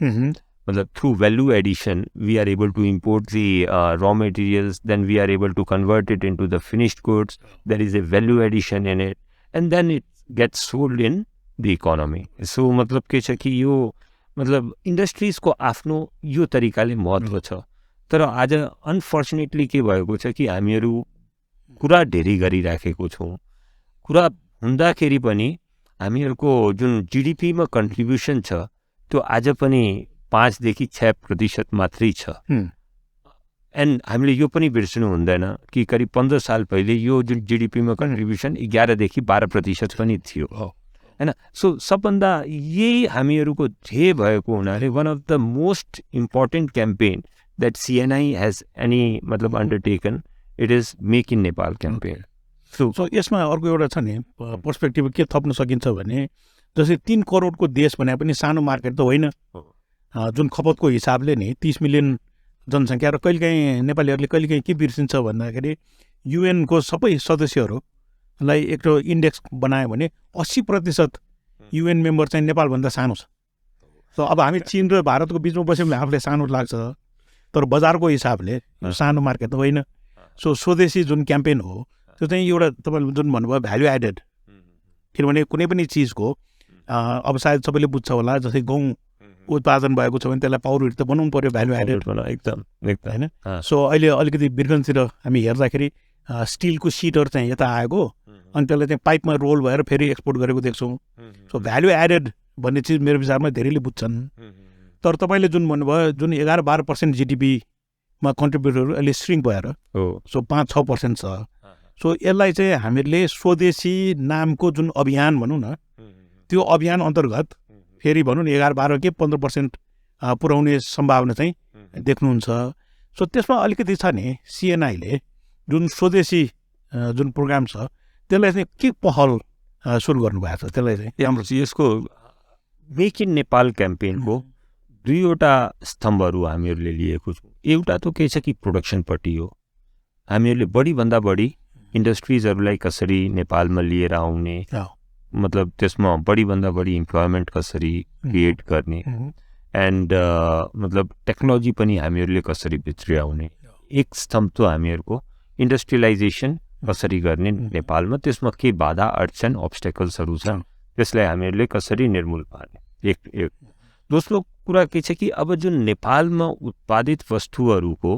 Through value addition, we are able to import the raw materials, then we are able to convert it into the finished goods. There is a value addition in it, and then it gets sold in the economy. So, मतलब के छ कि यो मतलब industries को आफ्नो यो तरिकाले महत्व छ। तर आज अनफर्चुनेटली के भएको छ कि हामीहरू कुरा धेरै गरिराखेको छौँ। कुरा हुँदाखेरि पनि हामीहरूको जुन जीडीपीमा कन्ट्रिब्युसन छ त्यो आज पनि 5 देखि 6% मात्रै छ। एन्ड हामीले यो पनि बिर्सनु हुँदैन कि करिब 15 साल पहिले यो जुन जीडीपीमा कन्ट्रिब्युसन 11 देखि 12% पनि थियो हैन। सो सबभन्दा यही हामीहरूको ध्येय भएको हुनाले one of the most important campaign that CNI has any मतलब undertaken, it is Make in Nepal campaign. So यसमा अर्को एउटा छ नि पर्सपेक्टिभ के थप्न सकिन्छ भने जस्तै 3 करोडको देश भने पनि सानो मार्केट त होइन। जुन खपतको हिसाबले नि 30 मिलियन जनसङ्ख्या र कहिलेकाहीँ नेपालीहरूले कहिलेकाहीँ के बिर्सिन्छ भन्दाखेरि UN को सबै सदस्यहरूलाई एउटा इन्डेक्स बनायो भने 80% UN मेम्बर चाहिँ नेपालभन्दा सानो छ। सो अब हामी चीन र भारतको बिचमा बस्यौँ भने आफूलाई सानो लाग्छ, तर बजारको हिसाबले सानो मार्केट त होइन। सो स्वदेशी जुन क्याम्पेन हो त्यो चाहिँ एउटा तपाईँले जुन भन्नुभयो भ्यालु एडेड, किनभने कुनै पनि चिजको अब सायद सबैले बुझ्छ होला, जस्तै गहुँ उत्पादन भएको छ भने त्यसलाई पाउडर त बनाउनु पर्यो, भ्यालु एडेड एकदम होइन। सो अहिले अलिकति बिर्गनतिर हामी हेर्दाखेरि स्टिलको सिटहरू चाहिँ यता आएको अनि त्यसलाई चाहिँ पाइपमा रोल भएर फेरि एक्सपोर्ट गरेको देख्छौँ। सो भ्यालु एडेड भन्ने चिज मेरो विचारमा धेरैले बुझ्छन्। तर तपाईँले जुन भन्नुभयो जुन 11-12% जिडिपीमा कन्ट्रिब्युटरहरू अहिले श्रिङ्क भएर सो 5-6% छ। सो यसलाई चाहिँ हामीले स्वदेशी नामको जुन अभियान भनौँ न, त्यो अभियान अन्तर्गत फेरि भनौँ न 11-12 के 15% पुर्याउने सम्भावना चाहिँ देख्नुहुन्छ। सो त्यसमा अलिकति छ नि सिएनआईले जुन स्वदेशी जुन प्रोग्राम छ त्यसलाई चाहिँ के पहल सुरु गर्नुभएको छ, त्यसलाई चाहिँ हाम्रो यसको मेक इन नेपाल क्याम्पेनको 2वटा स्तम्भहरू हामीहरूले लिएको छौँ। एउटा त के छ कि प्रोडक्सनपट्टि हो, हामीहरूले बढीभन्दा बढी इन्डस्ट्रिजहरूलाई कसरी नेपालमा लिएर आउने, मतलब त्यसमा बढीभन्दा बढी इम्प्लोइमेन्ट कसरी क्रिएट गर्ने, एन्ड मतलब टेक्नोलोजी पनि हामीहरूले कसरी भित्र्याउने। एक स्तम्भ त हामीहरूको इन्डस्ट्रियलाइजेसन कसरी गर्ने नेपालमा, त्यसमा के बाधा अड्चन अब्स्टेकल्सहरू छ त्यसलाई हामीहरूले कसरी निर्मूल पार्ने। एक दोस्रो कुरा के छ कि अब जुन नेपालमा उत्पादित वस्तुहरूको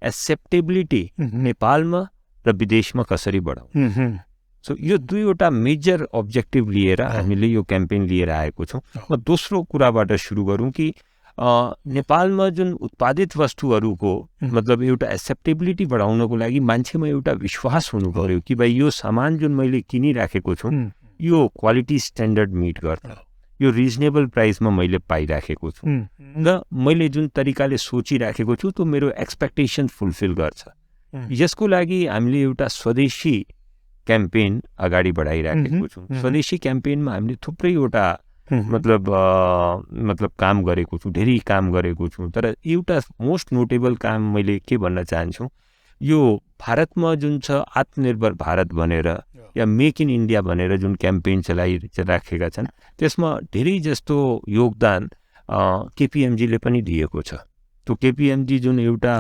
एक्सेप्टेबिलिटी नेपालमा र विदेशमा कसरी बढाउने। सो यो 2वटा मेजर अब्जेक्टिभ लिएर हामीले यो क्याम्पेन लिएर आएको छौँ। म दोस्रो कुराबाट सुरु गरौँ कि नेपालमा जुन उत्पादित वस्तुहरूको मतलब एउटा एक्सेप्टेबिलिटी बढाउनको लागि मान्छेमा एउटा विश्वास हुनु पर्यो कि भाइ यो सामान जुन मैले किनिराखेको छु यो क्वालिटी स्ट्यान्डर्ड मिट गर्छ, यो रिजनेबल प्राइसमा मैले पाइराखेको छु र मैले जुन तरिकाले सोचिराखेको छु त्यो मेरो एक्सपेक्टेसन फुलफिल गर्छ। यसको लागि हामीले एउटा स्वदेशी क्याम्पेन अगाडि बढाइराखेको छौँ। स्वदेशी क्याम्पेनमा हामीले थुप्रैवटा मतलब काम गरेको छु, धेरै काम गरेको छु। तर एउटा मोस्ट नोटेबल काम मैले के भन्न चाहन्छु, यो भारतमा जुन छ आत्मनिर्भर भारत भनेर या मेक इन इन्डिया भनेर जुन क्याम्पेन चलाइराखेका छन् त्यसमा धेरै जस्तो योगदान केपीएमजीले पनि दिएको छ। त्यो केपीएमजी जुन एउटा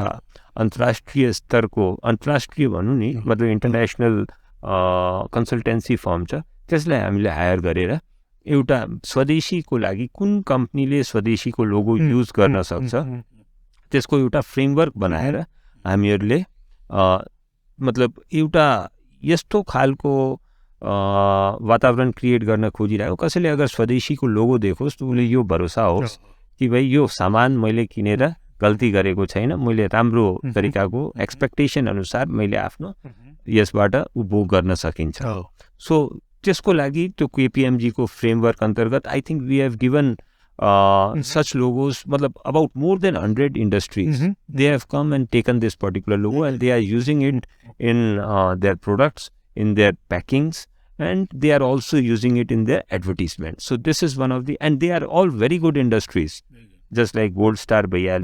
अन्तर्राष्ट्रिय स्तरको, अन्तर्राष्ट्रिय भनौँ नि, मतलब इन्टरनेसनल कन्सल्टेन्सी फर्म छ, त्यसलाई हामीले हायर गरेर एउटा स्वदेशीको लागि कुन कम्पनीले स्वदेशीको लोगो युज गर्न सक्छ त्यसको एउटा फ्रेमवर्क बनाएर हामीहरूले मतलब एउटा यस्तो खालको वातावरण क्रिएट गर्न खोजिरहेको, कसैले अगर स्वदेशीको लोगो देखोस् त उसले यो भरोसा होस् कि भाइ यो सामान मैले किनेर गल्ती गरेको छैन, मैले राम्रो तरिकाको एक्सपेक्टेसन अनुसार मैले आफ्नो यसबाट उपभोग गर्न सकिन्छ। सो त्यसको लागि त्यो KPMG को फ्रेमवर्क अन्तर्गत I think we have given such logos, matlab about more than 100 industries, they have come and taken this particular logo and they are using it in their products, in their packings, and they are also using it in their advertisement. So this is one of the, and they are all very good industries, just like Gold Star bhaiya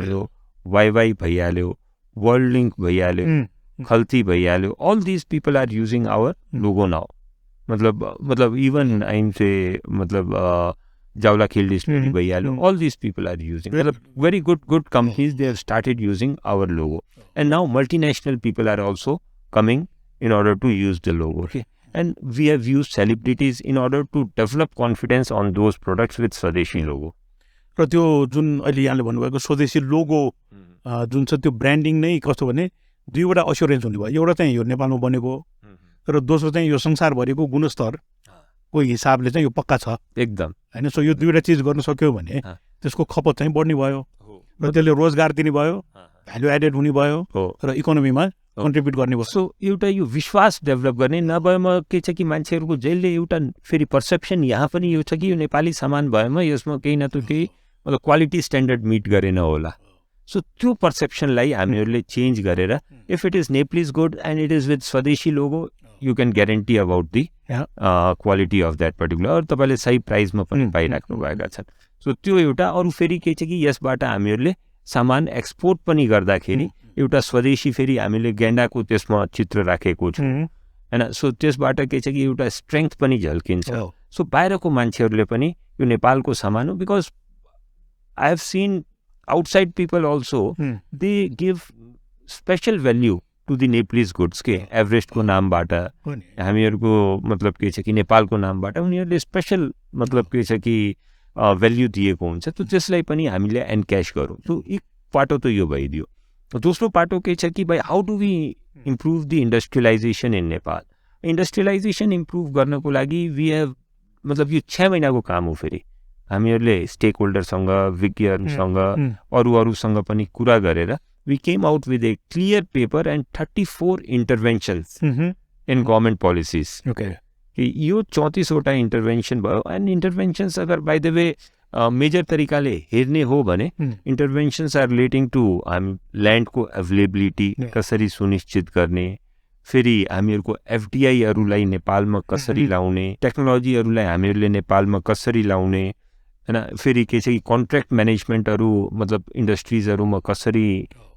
YY bhaiya World Link bhaiya Khalti bhaiya, all these people are using our logo now. Matlab even I'm say Jawalakhel distillery bhaiya, all these people are using. Very good companies, they have started using our logo, and now multinational people are also coming in order to use the logo. Okay, and we have used celebrities in order to develop confidence on those products with Swadeshi logo. र त्यो जुन अहिले यहाँले भन्नुभएको स्वदेशी logo जुन छ त्यो ब्रान्डिङ नै कस्तो भने दुईवटा अस्योरेन्स हुने भयो। एउटा चाहिँ यो नेपालमा बनेको र दोस्रो चाहिँ यो संसारभरिको गुणस्तरको हिसाबले चाहिँ यो पक्का छ एकदम हैन। सो यो दुईवटा चीज गर्न सक्यो भने त्यसको खपत चाहिँ बढ्ने भयो र त्यसले रोजगार दिने भयो, भ्यालु एडेड हुने भयो र इकोनोमीमा कन्ट्रिब्युट गर्ने भयो। सो एउटा यो विश्वास डेभलप गर्ने नभएमा के छ कि मान्छेहरूको जहिले एउटा फेरि पर्सेप्सन यहाँ पनि यो छ कि यो नेपाली सामान भएमा यसमा केही न केही मतलब क्वालिटी स्ट्यान्डर्ड मिट गरेन होला। सो त्यो पर्सेप्सनलाई हामीहरूले चेन्ज गरेर if it is Nepalese good and it is with स्वदेशी logo, you can guarantee about the quality of that particular, और तपाईँले सही प्राइसमा पनि पाइराख्नु भएका छन्। सो त्यो एउटा अरू फेरि के छ कि यसबाट हामीहरूले सामान एक्सपोर्ट पनि गर्दाखेरि एउटा स्वदेशी फेरि हामीले गेन्डाको त्यसमा चित्र राखेको छौँ हैन। सो त्यसबाट के छ कि एउटा स्ट्रेङ्थ पनि झल्किन्छ। सो बाहिरको मान्छेहरूले पनि यो नेपालको सामान हो, because I have scene outside people also, they give special value to the Nepalese goods के एभरेस्ट को नामबाट हामीहरूको मतलब के छ कि नेपालको नामबाट उनीहरूले स्पेशल मतलब के छ कि भ्याल्यु दिएको हुन्छ। त त्यसलाई पनि हामीले एनक्यास गरौँ। त एक पाटो त यो भइदियो। दोस्रो पाटो के छ कि भाइ how do we improve the industrialization in Nepal. Industrialization improve गर्नको लागि वी हेभ मतलब यो 6 महिनाको काम हो। फेरि हामीहरूले स्टेक होल्डरसँग, विज्ञहरूसँग, अरूसँग पनि कुरा गरेर we came out with a clear paper and 34 interventions in government policies. कि यो 34 वटा इन्टरभेन्सन भयो। एन्ड इन्टरभेन्सन्स अगर बाइ द वे मेजर तरिकाले हेर्ने हो भने इन्टरभेन्सन्स आर रिलेटिङ टु हामी ल्यान्डको अभाइलेबिलिटी कसरी सुनिश्चित गर्ने, फेरि हामीहरूको एफडिआईहरूलाई नेपालमा कसरी लाउने, टेक्नोलोजीहरूलाई हामीहरूले नेपालमा कसरी लाउने हैन, फेरि के छ कि कन्ट्र्याक्ट म्यानेजमेन्टहरू मतलब इन्डस्ट्रिजहरूमा कसरी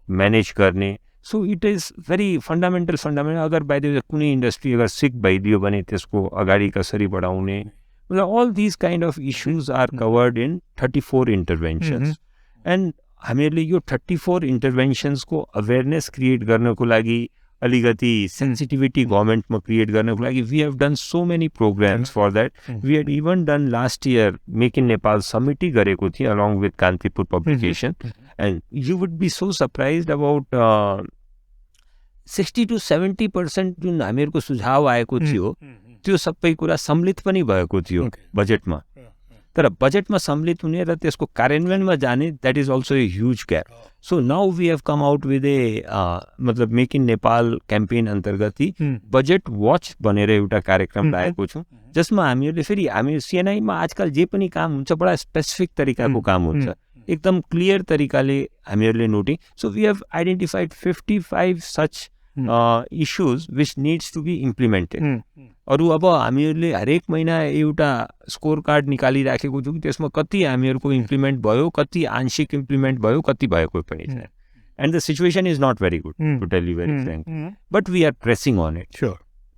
म्यानेज गर्ने। So it is very fundamental. अगर बाइ द वे कुनै इन्डस्ट्री अगर सिक भइदियो भने त्यसको अगाडि कसरी बढाउने, मतलब all this kind of issues are covered in 34 interventions. And हामीहरूले यो 34 इन्टरभेन्सन्सको अवेरनेस क्रिएट गर्नको लागि, अलिकति सेन्सिटिभिटी गभर्मेन्टमा क्रिएट गर्नको लागि we have done so many programs for that. We had even done last year make in Nepal summit गरेको थिएँ along with Kantipur publication, and you would be so surprise about 60 to 70% जुन हामीहरूको सुझाव आएको थियो त्यो सबै कुरा सम्मिलित पनि भएको थियो बजेटमा। तर बजेटमा सम्मिलित हुने र त्यसको कार्यान्वयनमा जाने, that is also a huge gap. So now we have come out with a मतलब मेक इन नेपाल क्याम्पेन अन्तर्गत बजेट वाच भनेर एउटा कार्यक्रम ल्याएको छौँ, जसमा हामीहरूले फेरि हामी सिएनआईमा आजकल जे पनि काम हुन्छ बडा स्पेसिफिक तरिकाको काम हुन्छ, एकदम क्लियर तरिकाले हामीहरूले noting. So we have identified 55 such issues which needs to be implemented. अरू अब हामीहरूले हरेक महिना एउटा स्कोर कार्ड निकालिराखेको छौँ, त्यसमा कति हामीहरूको इम्प्लिमेन्ट भयो, कति आंशिक इम्प्लिमेन्ट भयो, कति भएको पनि छैन। And the situation is not very good to tell you very frank, but we are pressing on it.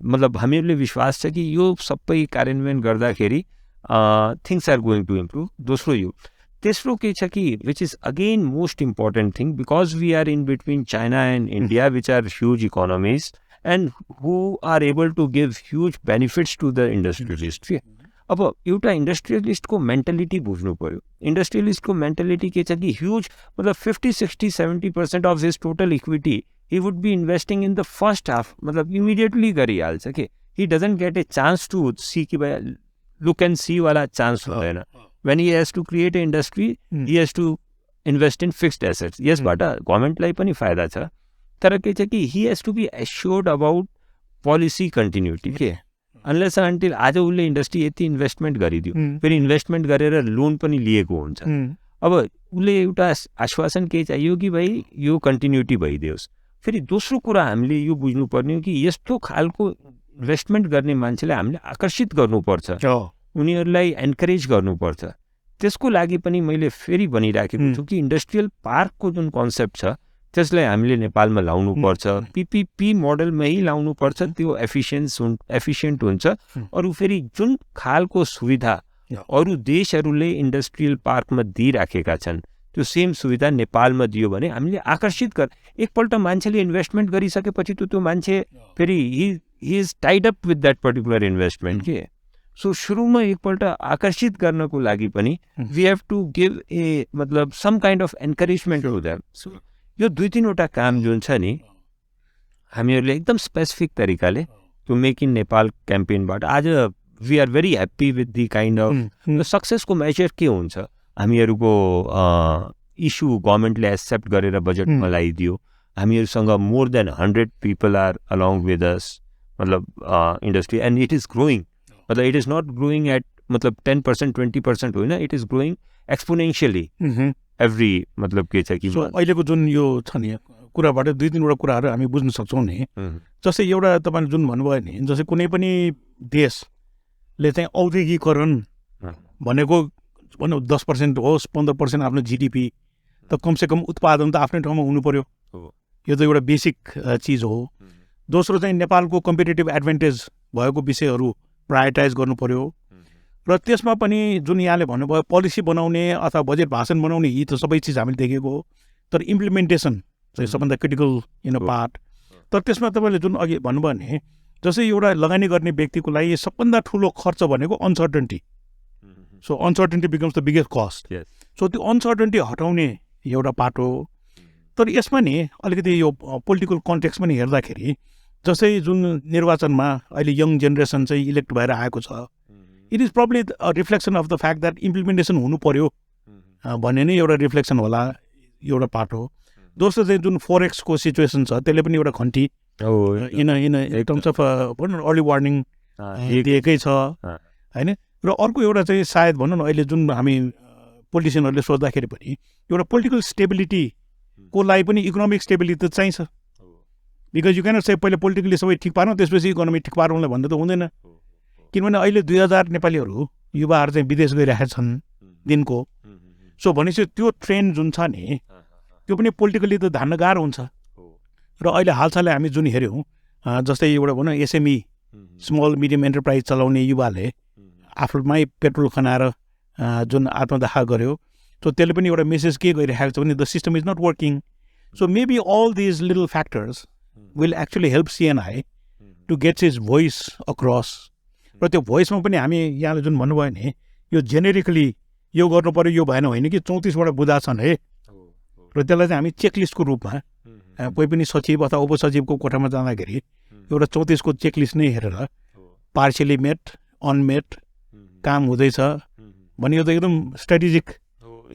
मतलब हामीहरूले विश्वास छ कि यो सबै कार्यान्वयन गर्दाखेरि things are going to improve. दोस्रो यो तेस्रो के छ कि which is again most important thing because we are in between China and India which are huge economies and who are able to give huge benefits to the industrialist. अब एउटा इन्डस्ट्रियलिस्टको mentality बुझ्नु पर्यो। इन्डस्ट्रियलिस्टको मेन्टालिटी के छ कि huge मतलब 50-60-70% of his total equity he would be investing in the first half, मतलब immediately गरिहाल्छ कि he doesn't get a chance to see कि भाइ look and see वाला chance हुँदैन। When he has to create an industry, he has to invest in fixed assets। यसबाट गभर्मेन्टलाई पनि फाइदा छ, तर के छ कि he has to be assured about policy continuity के unless and until आज उसले इन्डस्ट्री यति इन्भेस्टमेन्ट गरिदियो, फेरि इन्भेस्टमेन्ट गरेर लोन पनि लिएको हुन्छ, अब उसले एउटा आश्वासन के चाहियो कि भाइ यो कन्टिन्युटी भइदियोस्। फेरि दोस्रो कुरा हामीले यो बुझ्नुपर्ने हो कि यस्तो खालको इन्भेस्टमेन्ट गर्ने मान्छेलाई हामीले आकर्षित गर्नुपर्छ, उनीहरूलाई एन्करेज गर्नुपर्छ। त्यसको लागि पनि मैले फेरि भनिराखेको छु कि इन्डस्ट्रियल पार्कको जुन कन्सेप्ट छ त्यसलाई हामीले नेपालमा लाउनुपर्छ, पिपिपी मोडलमै लाउनुपर्छ, त्यो एफिसियन्ट हुन्छ। अरू फेरि जुन खालको सुविधा अरू देशहरूले इन्डस्ट्रियल पार्कमा दिइराखेका छन् त्यो सेम सुविधा नेपालमा दियो भने हामीले आकर्षित एकपल्ट मान्छेले इन्भेस्टमेन्ट गरिसकेपछि त्यो मान्छे फेरि he is tied up with that particular investment के। सो सुरुमा एकपल्ट आकर्षित गर्नको लागि पनि we have to give a मतलब some kind of encouragement to them. So यो 2-3वटा काम जुन छ नि हामीहरूले एकदम स्पेसिफिक तरिकाले त्यो मेक इन नेपाल क्याम्पेनबाट आज we are very happy with the kind of सक्सेसको मेजर के हुन्छ। हामीहरूको इस्यु गभर्मेन्टले एक्सेप्ट गरेर बजेटमा लगाइदियो, हामीहरूसँग more than 100 people are along with us, मतलब industry and it is growing, मतलब it is not growing at मतलब 10% 20% होइन, it is growing exponentially every मतलब के छ कि अहिलेको जुन यो छ नि कुराबाट 2-3वटा कुराहरू हामी बुझ्न सक्छौँ नि। जस्तै एउटा तपाईँले जुन भन्नुभयो नि, जस्तै कुनै पनि देशले चाहिँ औद्योगिकरण भनेको भनौँ 10% होस् 15% आफ्नो जिडिपी त कमसेकम उत्पादन त आफ्नै ठाउँमा हुनु पर्यो, यो त एउटा बेसिक चिज हो। दोस्रो चाहिँ नेपालको कम्पिटेटिभ एडभान्टेज भएको विषयहरू प्रायोरिटाइज गर्नु पर्यो र त्यसमा पनि जुन यहाँले भन्नुभयो पोलिसी बनाउने अथवा बजेट भाषण बनाउने यी त सबै चिज हामीले देखेको हो, तर इम्प्लिमेन्टेसन चाहिँ सबभन्दा क्रिटिकल पार्ट। तर त्यसमा तपाईँले जुन अघि भन्नुभयो नि जस्तै एउटा लगानी गर्ने व्यक्तिको लागि सबभन्दा ठुलो खर्च भनेको uncertainty. So uncertainty becomes the biggest cost. So त्यो अनसर्टेन्टी हटाउने एउटा पाटो। तर यसमा नि अलिकति यो पोलिटिकल कन्टेक्स्ट पनि हेर्दाखेरि जस्तै जुन निर्वाचनमा अहिले यङ जेनेरेसन चाहिँ इलेक्ट भएर आएको छ, it is probably reflection of the fact that implementation हुनु पर्यो भन्ने नै एउटा रिफ्लेक्सन होला, एउटा पाटो। दोस्रो चाहिँ जुन फोरेक्सको सिचुएसन छ त्यसले पनि एउटा खन्ती इन टर्म्स अफ भनौँ न अर्ली वार्निङ दिएकै छ होइन। र अर्को एउटा चाहिँ सायद भनौँ न अहिले जुन हामी पोलिटिसियनहरूले सोच्दाखेरि पनि एउटा पोलिटिकल स्टेबिलिटीको लागि पनि इकोनोमिक स्टेबिलिटी त चाहिन्छ। बिकज यु क्यानट से पहिला पोलिटिकली सबै ठिक पारौँ त्यसपछि इकोनोमी ठिक पारौँलाई भन्दा त हुँदैन, किनभने अहिले 2000 नेपालीहरू युवाहरू चाहिँ विदेश गइरहेका छन् दिनको। सो भनेपछि त्यो ट्रेन्ड जुन छ नि त्यो पनि पोलिटिकली त धान्न गाह्रो हुन्छ। र अहिले हालसालै हामी जुन हेऱ्यौँ जस्तै एउटा भनौँ एसएमई स्मल मिडियम एन्टरप्राइज चलाउने युवाले आफ्नोमै पेट्रोल खनाएर जुन आत्मदाह गर्यो, सो त्यसले पनि एउटा मेसेज के गरिरहेको छ भने the system is not working. So maybe all these little factors will actually help CNI to gets his voice across. र त्यो भोइसमा पनि हामी यहाँले जुन भन्नुभयो नि यो जेनेरिकली यो गर्नु पऱ्यो यो भएन होइन कि 34वटा बुँदा छन् है, र त्यसलाई चाहिँ हामी चेकलिस्टको रूपमा कोही पनि सचिव अथवा उपसचिवको कोठामा जाँदाखेरि एउटा 34को चेकलिस्ट नै हेरेर पार्सियली मेट अनमेट काम हुँदैछ भने यो त एकदम स्ट्राटेजिक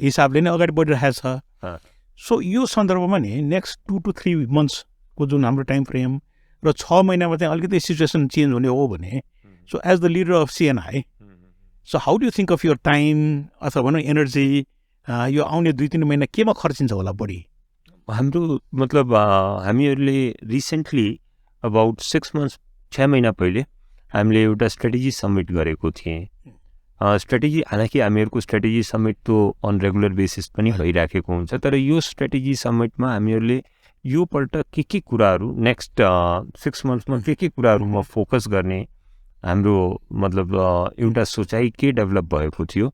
हिसाबले नै अगाडि बढिरहेको छ। सो यो सन्दर्भमा नि नेक्स्ट 2 to 3 मन्थ्सको जुन हाम्रो टाइम फ्रेम र 6 महिनामा चाहिँ अलिकति सिचुएसन चेन्ज हुने हो भने, so as the leader of CNI, so how do you think of your time अथवा भनौँ एनर्जी यो आउने 2-3 महिना केमा खर्चिन्छ होला बढी? हाम्रो मतलब हामीहरूले रिसेन्टली अबाउट 6 महिना पहिले हामीले एउटा स्ट्रेटेजी समिट गरेको थिएँ। स्ट्रेटेजी हालांकि हामीहरूको स्ट्रेटेजी समिट त अन रेगुलर बेसिस पनि भइराखेको हुन्छ, तर यो स्ट्रेटेजी समिटमा हामीहरूले यो पल्ट के कुराहरू नेक्स्ट 6 मन्थ्समा के कुराहरूमा फोकस गर्ने हाम्रो मतलब एउटा सोचाइ के डेभलप भएको थियो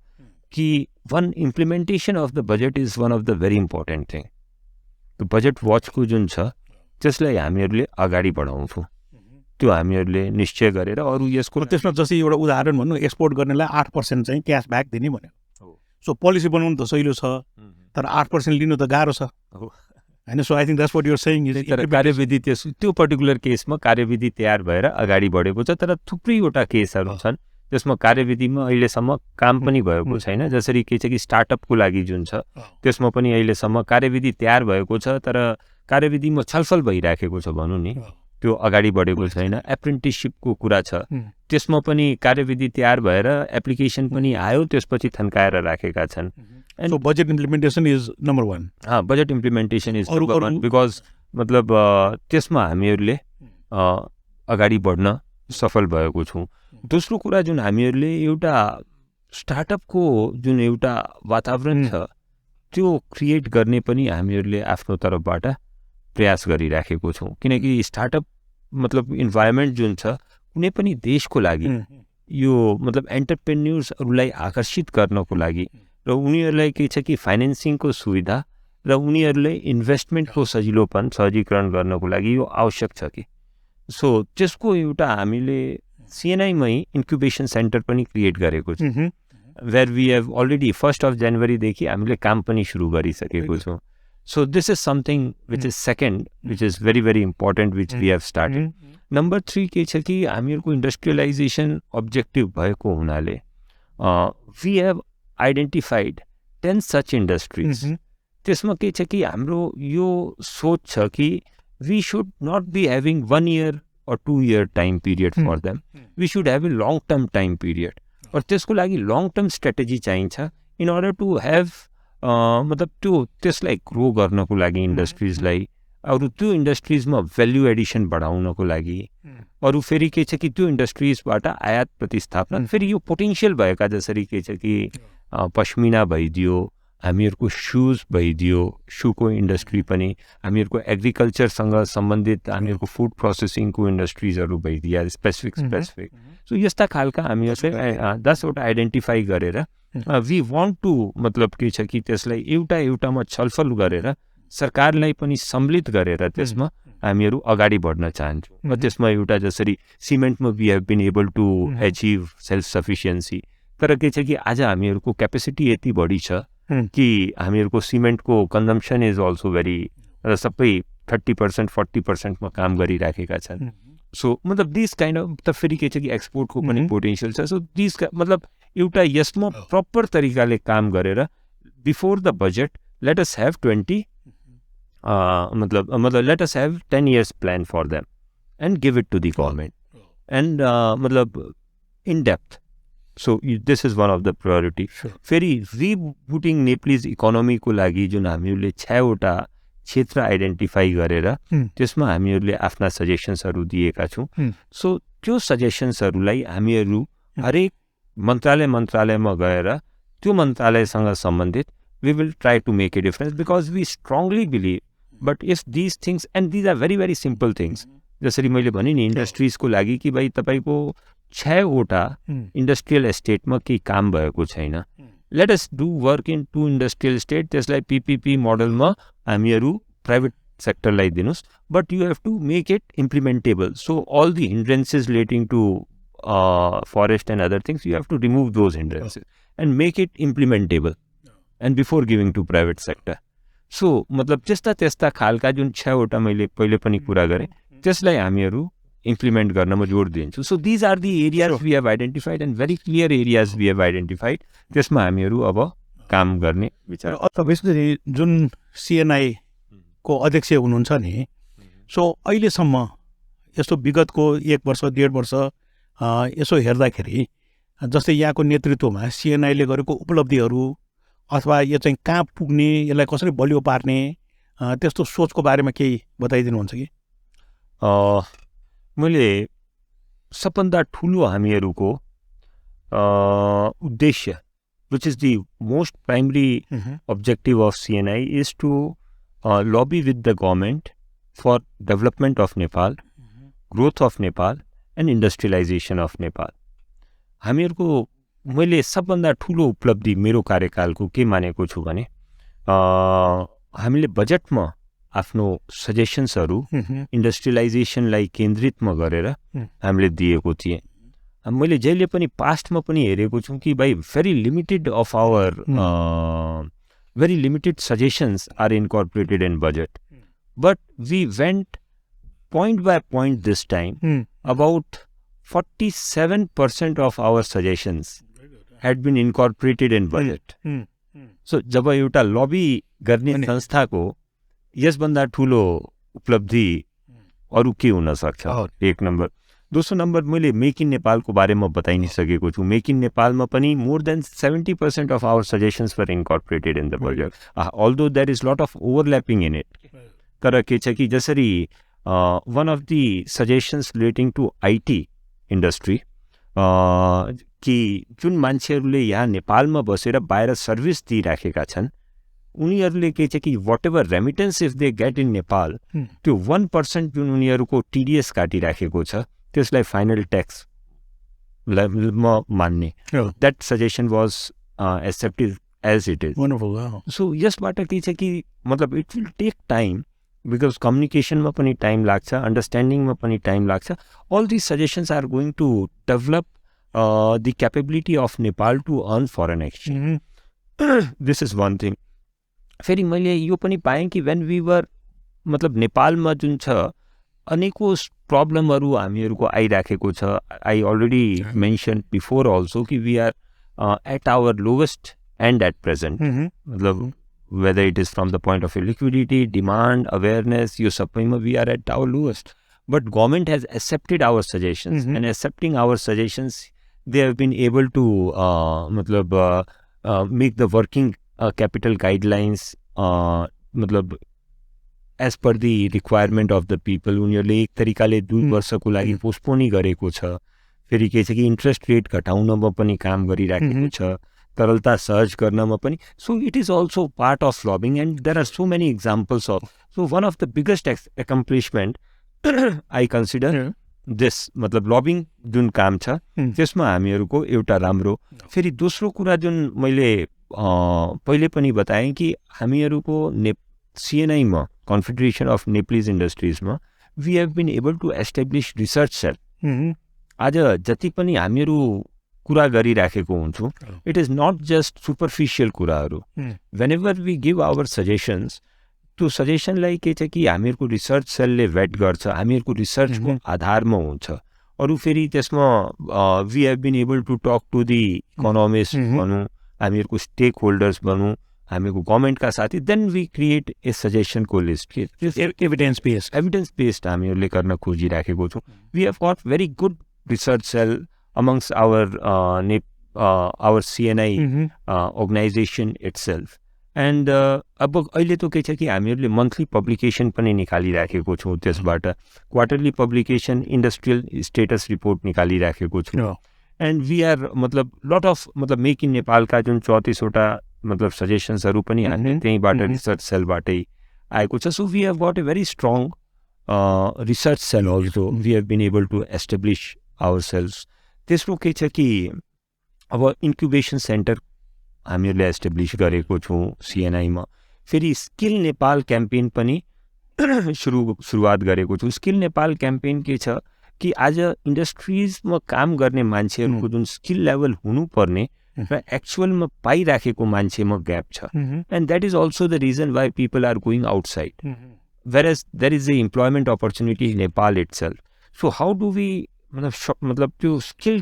कि one implementation of the budget is one of the very important thing. त्यो बजेट वाचको जुन छ त्यसलाई हामीहरूले अगाडि बढाउँछौँ, त्यो हामीहरूले निश्चय गरेर अरू यसको त्यसमा जस्तै एउटा उदाहरण भन्नु, एक्सपोर्ट गर्नेलाई 8% चाहिँ क्यास ब्याक दिने भन्यो। सो पोलिसी बनाउनु त सहिलो छ, तर 8% लिनु त गाह्रो छ होइन। So I think that's what you are saying is कार्यविधि त्यो पर्टिकुलर केसमा कार्यविधि तयार भएर अगाडि बढेको छ, तर थुप्रैवटा केसहरू छन् त्यसमा कार्यविधिमा अहिलेसम्म काम पनि भएको छैन। जसरी के छ कि स्टार्टअपको लागि जुन छ त्यसमा पनि अहिलेसम्म कार्यविधि तयार भएको छ, तर कार्यविधिमा छलफल भइराखेको छ भनौँ नि, त्यो अगाडि बढेको छैन। एप्रेन्टिससिपको कुरा छ, त्यसमा पनि कार्यविधि तयार भएर एप्लिकेसन पनि आयो, त्यसपछि थन्काएर राखेका छन्। So budget implementation is number 1। Budget implementation is number 1 because मतलब त्यसमा हामीहरूले अगाडि बढ्न सफल भएको छौँ। दोस्रो कुरा जुन हामीहरूले एउटा स्टार्टअपको जुन एउटा वातावरण छ त्यो क्रिएट गर्ने पनि हामीहरूले आफ्नो तर्फबाट प्रयास गरिराखेको छौँ, किनकि स्टार्टअप मतलब इन्भाइरोमेन्ट जुन छ कुनै पनि देशको लागि यो मतलब एन्टरप्रेन्योर्सहरूलाई आकर्षित गर्नको लागि र उनीहरूलाई के छ कि फाइनेन्सिङको सुविधा र उनीहरूले इन्भेस्टमेन्टको सजिलोपन सहजीकरण गर्नको लागि यो आवश्यक छ कि। सो त्यसको एउटा हामीले सिएनआईमै इन्क्युबेसन सेन्टर पनि क्रिएट गरेको छ, वेयर वी हेभ अलरेडी 1 जनवरीदेखि हामीले काम पनि सुरु गरिसकेको छौँ। So this is something which is second, which is very, very important, which we have started. Number 3 के छ कि हामीहरूको इन्डस्ट्रियलाइजेसन अब्जेक्टिभ भएको हुनाले we have identified 10 such industries. त्यसमा के छ कि हाम्रो यो सोच छ कि we should not be having 1 year or 2 year time period for them. We should have a long term time period. और त्यसको लागि long term strategy चाहिन्छ in order to have मतलब त्यो त्यसलाई ग्रो गर्नको लागि इन्डस्ट्रिजलाई, अरू त्यो इन्डस्ट्रिजमा भ्याल्यु एडिसन बढाउनको लागि, अरू फेरि के छ कि त्यो इन्डस्ट्रिजबाट आयात प्रतिस्थापन, फेरि यो पोटेन्सियल भएका जसरी के छ कि पश्मिना भइदियो, हामीहरूको सुज भइदियो, सुको इन्डस्ट्री पनि, हामीहरूको एग्रिकल्चरसँग सम्बन्धित हामीहरूको फुड प्रोसेसिङको इन्डस्ट्रिजहरू भइदिया स्पेसिफिक। सो यस्ता खालका हामीहरूले 10वटा आइडेन्टिफाई गरेर वी वान्ट टु मतलब के छ कि त्यसलाई एउटामा छलफल गरेर सरकारलाई पनि सम्मिलित गरेर त्यसमा हामीहरू अगाडि बढ्न चाहन्छौँ। र त्यसमा एउटा जसरी सिमेन्टमा we have been able to achieve self sufficiency, तर के छ कि आज हामीहरूको क्यापेसिटी यति बढी छ कि हामीहरूको सिमेन्टको कन्जम्सन इज अल्सो भेरी, र सबै 30% 40%मा काम गरिराखेका छन्। सो मतलब दिस काइन्ड अफ त फेरि के छ कि एक्सपोर्टको पनि पोटेन्सियल छ। सो दिस मतलब एउटा यसमा प्रपर तरिकाले काम गरेर before the budget let us have 20 मतलब let us have 10 years plan for them and give it to the government and मतलब in depth. So this is one of the priority. फेरि rebooting Nepalese इकोनोमीको लागि जुन हामीहरूले 6वटा क्षेत्र identify गरेर त्यसमा हामीहरूले आफ्ना सजेसन्सहरू दिएका छौँ। सो त्यो सजेसन्सहरूलाई हामीहरू हरेक मन्त्रालयमा गएर त्यो मन्त्रालयसँग सम्बन्धित we will try to make a difference because we strongly believe, but if these things, and these are very, very simple things, जसरी मैले भने नि इन्डस्ट्रिजको लागि कि भाइ तपाईँको 6वटा इन्डस्ट्रियल एस्टेटमा केही काम भएको छैन, let us do work in 2 industrial estate, त्यसलाई पिपिपी मोडलमा हामीहरू प्राइभेट सेक्टरलाई दिनुहोस्, but you have to make it implementable. So all the hindrances relating to forest and other things, you have to remove those hindrances and make it implementable and before giving to private sector. So मतलब त्यस्ता खालका जुन 6वटा मैले पहिले पनि कुरा गरेँ त्यसलाई हामीहरू इम्प्लिमेन्ट गर्नमा जोड दिन्छु। So these are the areas we have identified and very clear areas we have identified, त्यसमा हामीहरू अब काम गर्ने विचार। तपाईँ जुन सिएनआई को अध्यक्ष हुनुहुन्छ नि, सो अहिलेसम्म यस्तो विगतको 1 वर्ष 1.5 वर्ष यसो हेर्दाखेरि जस्तै यहाँको नेतृत्वमा सिएनआईले गरेको उपलब्धिहरू अथवा यो चाहिँ कहाँ पुग्ने, यसलाई कसरी बलियो पार्ने, त्यस्तो सोचको बारेमा केही बताइदिनुहुन्छ कि? मैले सबभन्दा ठुलो हामीहरूको उद्देश्य, which is the most primary objective of CNI is to lobby with the government for development of Nepal, growth of Nepal and industrialization of Nepal. हामीहरूको मैले सबभन्दा ठुलो उपलब्धि मेरो कार्यकालको के मानेको छु भने हामीले बजेटमा आफ्नो सजेसन्सहरू इन्डस्ट्रियलाइजेसनलाई केन्द्रितमा गरेर हामीले दिएको थिएँ। मैले जहिले पनि पास्टमा पनि हेरेको छु कि भाइ very limited suggestions are incorporated in budget. But we went point by point this time. About 47% of our suggestions had been incorporated in budget. So जब एउटा लबी गर्ने संस्थाको यसभन्दा ठुलो उपलब्धि अरू के हुन सक्छ? एक नम्बर। दोस्रो नम्बर, मैले मेक इन नेपालको बारेमा बताइ नै सकेको छु। मेक इन नेपालमा पनि more than 70% of our suggestions were incorporated in the budget. Although there is lot of overlapping in it. तर के छ कि जसरी one of the suggestions relating to IT industry कि जुन मान्छेहरूले यहाँ नेपालमा बसेर बाहिर सर्भिस दिइराखेका छन् उनीहरूले के छ कि whatever remittance if they get in Nepal त्यो 1% जुन उनीहरूको टिडिएस काटिराखेको छ त्यसलाई फाइनल ट्याक्स म मान्ने। That suggestion was accepted as it is. So यसबाट के छ कि मतलब it will take time because कम्युनिकेसनमा पनि टाइम लाग्छ, अन्डरस्ट्यान्डिङमा पनि टाइम लाग्छ। All this suggestions are going to develop the capability of Nepal to earn foreign exchange. This is one thing. फेरि मैले यो पनि पाएँ कि when we were मतलब नेपालमा जुन छ अनेकौँ प्रब्लमहरू हामीहरूको आइराखेको छ। I already mentioned before also कि we are at our lowest end at present. मतलब whether it is from the point of liquidity, demand, awareness, यो सबैमा we are at our lowest. But government has accepted our suggestions and accepting our suggestions they have been able to make the working capital guidelines as per the requirement of the people. उनीहरूले एक तरिकाले 2 वर्षको लागि postpone गरेको छ। फेरि के छ कि इन्ट्रेस्ट रेट घटाउनमा पनि काम गरिराखेको छ, तरलता सर्च गर्नमा पनि। So it is also part of lobbying and there are so many examples of. So one of the biggest accomplishment I consider this मतलब लबिङ जुन काम छ त्यसमा हामीहरूको एउटा राम्रो। फेरि दोस्रो कुरा जुन मैले पहिले पनि बताएँ कि हामीहरूको सिएनआईमा कन्फेडरेसन अफ नेपालिज इन्डस्ट्रिजमा we have been able to establish research cell. आज जति पनि हामीहरू कुरा गरिराखेको हुन्छौँ it is not just superficial कुराहरू। Whenever we give our suggestions त्यो सजेसनलाई के छ कि हामीहरूको रिसर्च सेलले भेट गर्छ, हामीहरूको रिसर्चको आधारमा हुन्छ। अरू फेरि त्यसमा we have been able to talk to the economist भनौँ, हामीहरूको स्टेक होल्डर्स भनौँ, हामीहरूको गभर्मेन्टका साथी, देन वी क्रिएट ए सजेसनको लिस्ट। एभिडेन्स बेस्ड हामीहरूले गर्न खोजिराखेको छौँ। We have got very good research cell amongst our CNI organization itself. And अब अहिले त के छ कि हामीहरूले मन्थली पब्लिकेसन पनि निकालिराखेको छौँ। त्यसबाट quarterly publication industrial status report निकालिराखेको छौँ। एन्ड वी आर मतलब लट अफ मतलब मेक इन नेपालका जुन 34वटा मतलब सजेसन्सहरू पनि हामीले त्यहीँबाट रिसर्च सेलबाटै आएको छ। So we have got a very strong research cell also. We have been able to establish our cells. तेस्रो के छ कि अब इन्क्युबेसन सेन्टर हामीहरूले एस्टाब्लिस गरेको छौँ सिएनआईमा। फेरि स्किल नेपाल क्याम्पेन पनि सुरुवात गरेको छु। स्किल नेपाल क्याम्पेन के छ कि आज इन्डस्ट्रिजमा काम गर्ने मान्छेहरूको जुन स्किल लेभल हुनुपर्ने र एक्चुअलमा पाइराखेको मान्छेमा ग्याप छ। And that is also the reason why people are going outside where there is the employment opportunity in Nepal itself. So how do we मतलब त्यो स्किल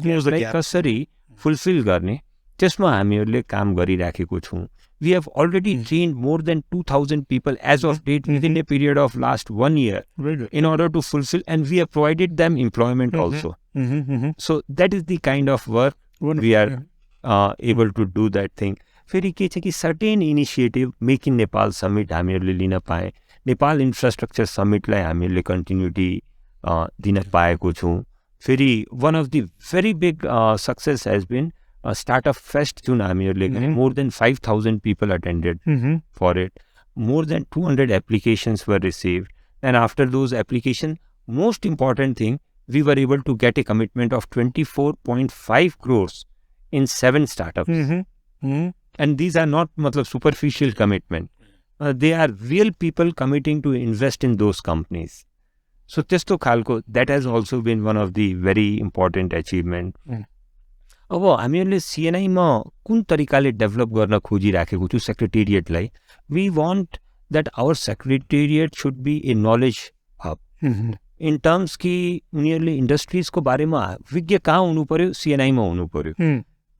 कसरी फुलफिल गर्ने त्यसमा हामीहरूले काम गरिराखेको छौँ। We have already trained more than 2000 people as of date within a period of last 1 year in order to fulfill, and we have provided them employment also. So that is the kind of work we are able to do that thing. फेरि के छ कि certain initiative make in Nepal summit हामीहरूले लिन पाएँ। Nepal infrastructure समिटलाई हामीहरूले continuity दिन पाएको छौँ। फेरि one of the very big success has been startup fest जुन हामीहरूले more than 5,000 people attended for it. More than 200 applications were received, and after those applications, most important thing, we were able to get a commitment of 24.5 crores in 7 startups. And these are not superficial commitment. They are real people committing to invest in those companies. So testo khalko, that has also been one of the very important achievement. अब हामीहरूले सिएनआईमा कुन तरिकाले develop गर्न खोजिराखेको छु सेक्रेटेरिएटलाई. We want that our secretariat should be a knowledge hub in terms कि उनीहरूले इन्डस्ट्रिजको बारेमा विज्ञ कहाँ हुनु पर्यो, सिएनआईमा हुनु पर्यो.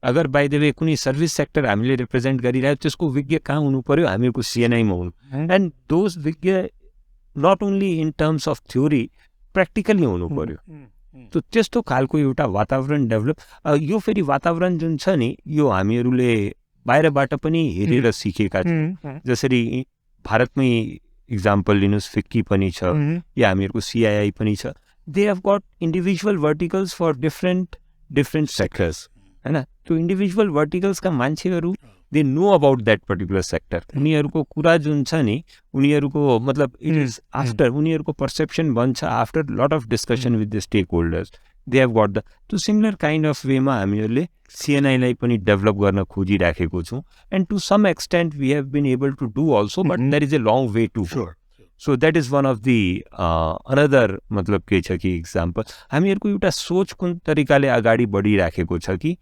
अगर बाई द वे कुनै सर्भिस सेक्टर हामीले रिप्रेजेन्ट गरिरहेको त्यसको विज्ञ कहाँ हुनु पर्यो, हामीहरूको सिएनआईमा हुनु. एन्ड दोज विज्ञ not only in terms of theory, practically हुनु पर्यो. त त्यस्तो खालको एउटा वातावरण डेभलप. यो फेरि वातावरण जुन छ नि, यो हामीहरूले बाहिरबाट पनि हेरेर सिकेका छौँ. जसरी भारतमै इक्जाम्पल लिनुहोस्, फिक्की पनि छ या हामीहरूको सिआइआई पनि छ. They have got individual verticals for different sectors हैन. त्यो इन्डिभिजुअल भर्टिकल्सका मान्छेहरू they know about that particular sector. उनीहरूको कुरा जुन छ नि, उनीहरूको मतलब इट इज आफ्टर उनीहरूको पर्सेप्सन बन्छ after lot of discussion with the stakeholders. They have got the त्यो सिमिलर काइन्ड अफ वेमा हामीहरूले सिएनआईलाई पनि डेभलप गर्न खोजिराखेको छौँ. And to some extent we have been able to do also, but that is a long way to go. So that is one of the other मतलब के छ कि इक्जाम्पल हामीहरूको एउटा सोच कुन तरिकाले अगाडि बढिराखेको छ कि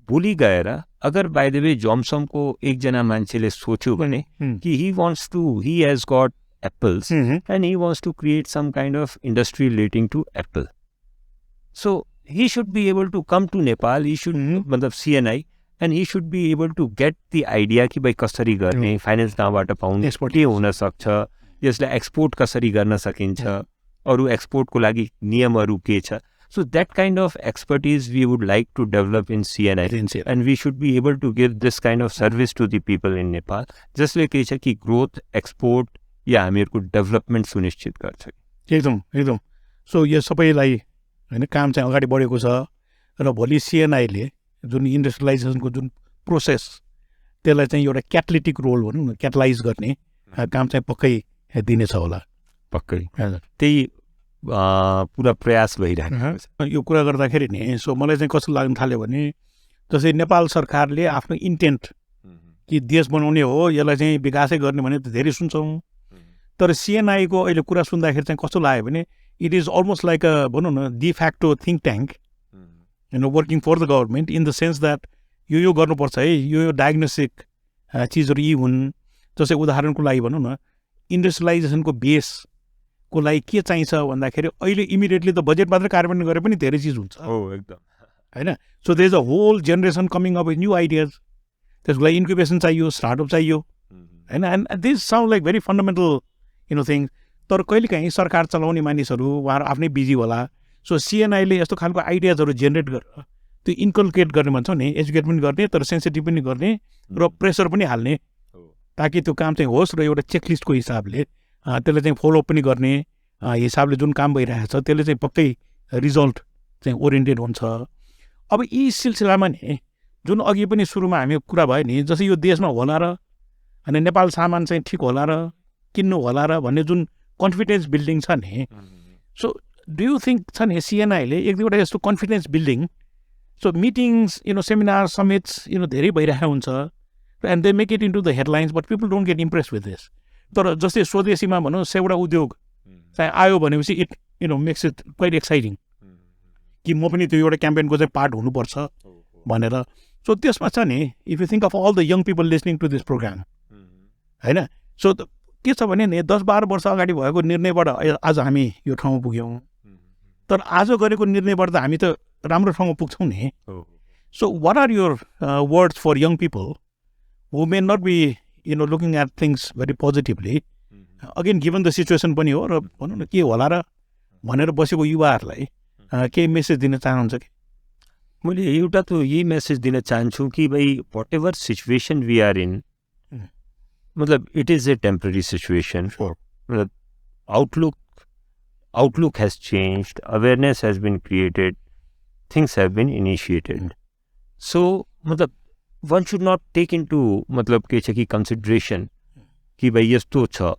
भोलि गएर अगर बाई द वे जमसमको एकजना मान्छेले सोच्यो भने कि he has got apples and he wants to create some kind of industry relating to apple. So he should be able to come to Nepal, he should मतलब CNI, and he should be able to get the idea कि भाइ कसरी गर्ने, finance कहाँबाट पाउने, के हुन सक्छ, यसलाई एक्सपोर्ट कसरी गर्न सकिन्छ, अरू एक्सपोर्टको लागि नियमहरू के छ. So that kind of expertise we would like to develop in CNI, and we should be able to give this kind of service to the people in Nepal. जसले के छ कि ग्रोथ, एक्सपोर्ट या हामीहरूको डेभलपमेन्ट सुनिश्चित गर्छ. एकदम. So यो सबैलाई होइन काम चाहिँ अगाडि बढेको छ र भोलि सिएनआईले जुन इन्डस्ट्रियलाइजेसनको जुन प्रोसेस त्यसलाई चाहिँ एउटा क्याटलिटिक रोल भनौँ न, क्याटलाइज गर्ने काम चाहिँ पक्कै दिनेछ होला. पक्कै त्यही पुरा प्रयास भइरहेको. यो कुरा गर्दाखेरि नि सो मलाई चाहिँ कस्तो लाग्न थाल्यो भने जस्तै नेपाल सरकारले आफ्नो इन्टेन्ट कि देश बनाउने हो, यसलाई चाहिँ विकासै गर्ने भने त धेरै सुन्छौँ. तर सिएनआईको अहिले कुरा सुन्दाखेरि चाहिँ कस्तो लाग्यो भने it is almost like a भनौँ न de facto think tank working for the government in the sense that यो गर्नुपर्छ है, यो डायग्नोस्टिक चिजहरू यी हुन्. जस्तै उदाहरणको लागि भनौँ न इन्डस्ट्रियलाइजेसनको बेसको लागि के चाहिन्छ भन्दाखेरि अहिले इमिडिएटली त बजेट मात्रै कार्यान्वयन गरे पनि धेरै चिज हुन्छ एकदम होइन. So there is a whole generation coming up with new ideas. त्यसको लागि इन्क्युबेसन चाहियो, स्टार्टअप चाहियो होइन. And this sound like very fundamental thing. तर कहिलेकाहीँ सरकार चलाउने मानिसहरू उहाँहरू आफ्नै बिजी होला. सो सिएनआईले यस्तो खालको आइडियाजहरू जेनेरेट गरेर त्यो इन्कल्केट गर्ने भन्छौँ नि, एजुकेट पनि गर्ने तर सेन्सिटिभ पनि गर्ने र प्रेसर पनि हाल्ने, ताकि त्यो काम चाहिँ होस् र एउटा चेकलिस्टको हिसाबले त्यसले चाहिँ फलोअप पनि गर्ने हिसाबले जुन काम भइरहेको छ त्यसले चाहिँ पक्कै रिजल्ट चाहिँ ओरिएन्टेड हुन्छ. अब यी सिलसिलामा नि जुन अघि पनि सुरुमा हामी कुरा भयो नि, जस्तै यो देशमा होला र अनि नेपाल सामान चाहिँ ठिक होला र किन्नु होला र भन्ने जुन कन्फिडेन्स बिल्डिङ छ नि. सो डु यु थिङ्क छ नि सिएनआईले एक दुईवटा यस्तो confidence building, so meetings seminar summits धेरै भइरहेको हुन्छ and they make it into the headlines but people don't get impress with this. तर जस्तै स्वदेशीमा भनौँ सेवटा उद्योग चाहिँ आयो भनेपछि it makes it quite exciting कि म पनि त्यो एउटा क्याम्पेनको चाहिँ पार्ट हुनुपर्छ भनेर. सो त्यसमा छ नि if you think of all the young people listening to this program होइन, सो के छ भने नि 10-12 वर्ष अगाडि भएको निर्णयबाट आज हामी यो ठाउँमा पुग्यौँ. तर आज गरेको निर्णयबाट त हामी त राम्रो ठाउँमा पुग्छौँ नि. So what are your words for young people who may not be looking at things very positively, again given the situation पनि हो र भनौँ न के होला र भनेर बसेको युवाहरूलाई केही मेसेज दिन चाहनुहुन्छ कि? मैले एउटा त यही मेसेज दिन चाहन्छु कि भाइ whatever situation we are in, मतलब it is a temporary situation. मतलब outlook has changed, awareness has been created, things have been initiated. So मतलब one should not take into मतलब के छ कि consideration कि भाइ यस्तो छ.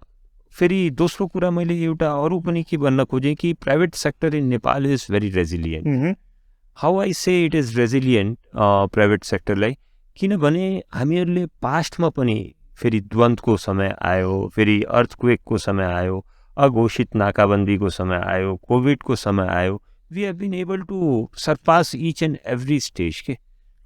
फेरि दोस्रो कुरा मैले एउटा अरू पनि के भन्न खोजेँ कि private sector in Nepal is very resilient. How I say it is resilient private सेक्टरलाई, किनभने हामीहरूले पास्टमा पनि फेरि द्वन्द्वको समय आयो, फेरि अर्थक्वेकको समय आयो, अघोषित नाकाबन्दीको समय आयो, कोभिडको समय आयो, we have been able to surpass each and every stage के.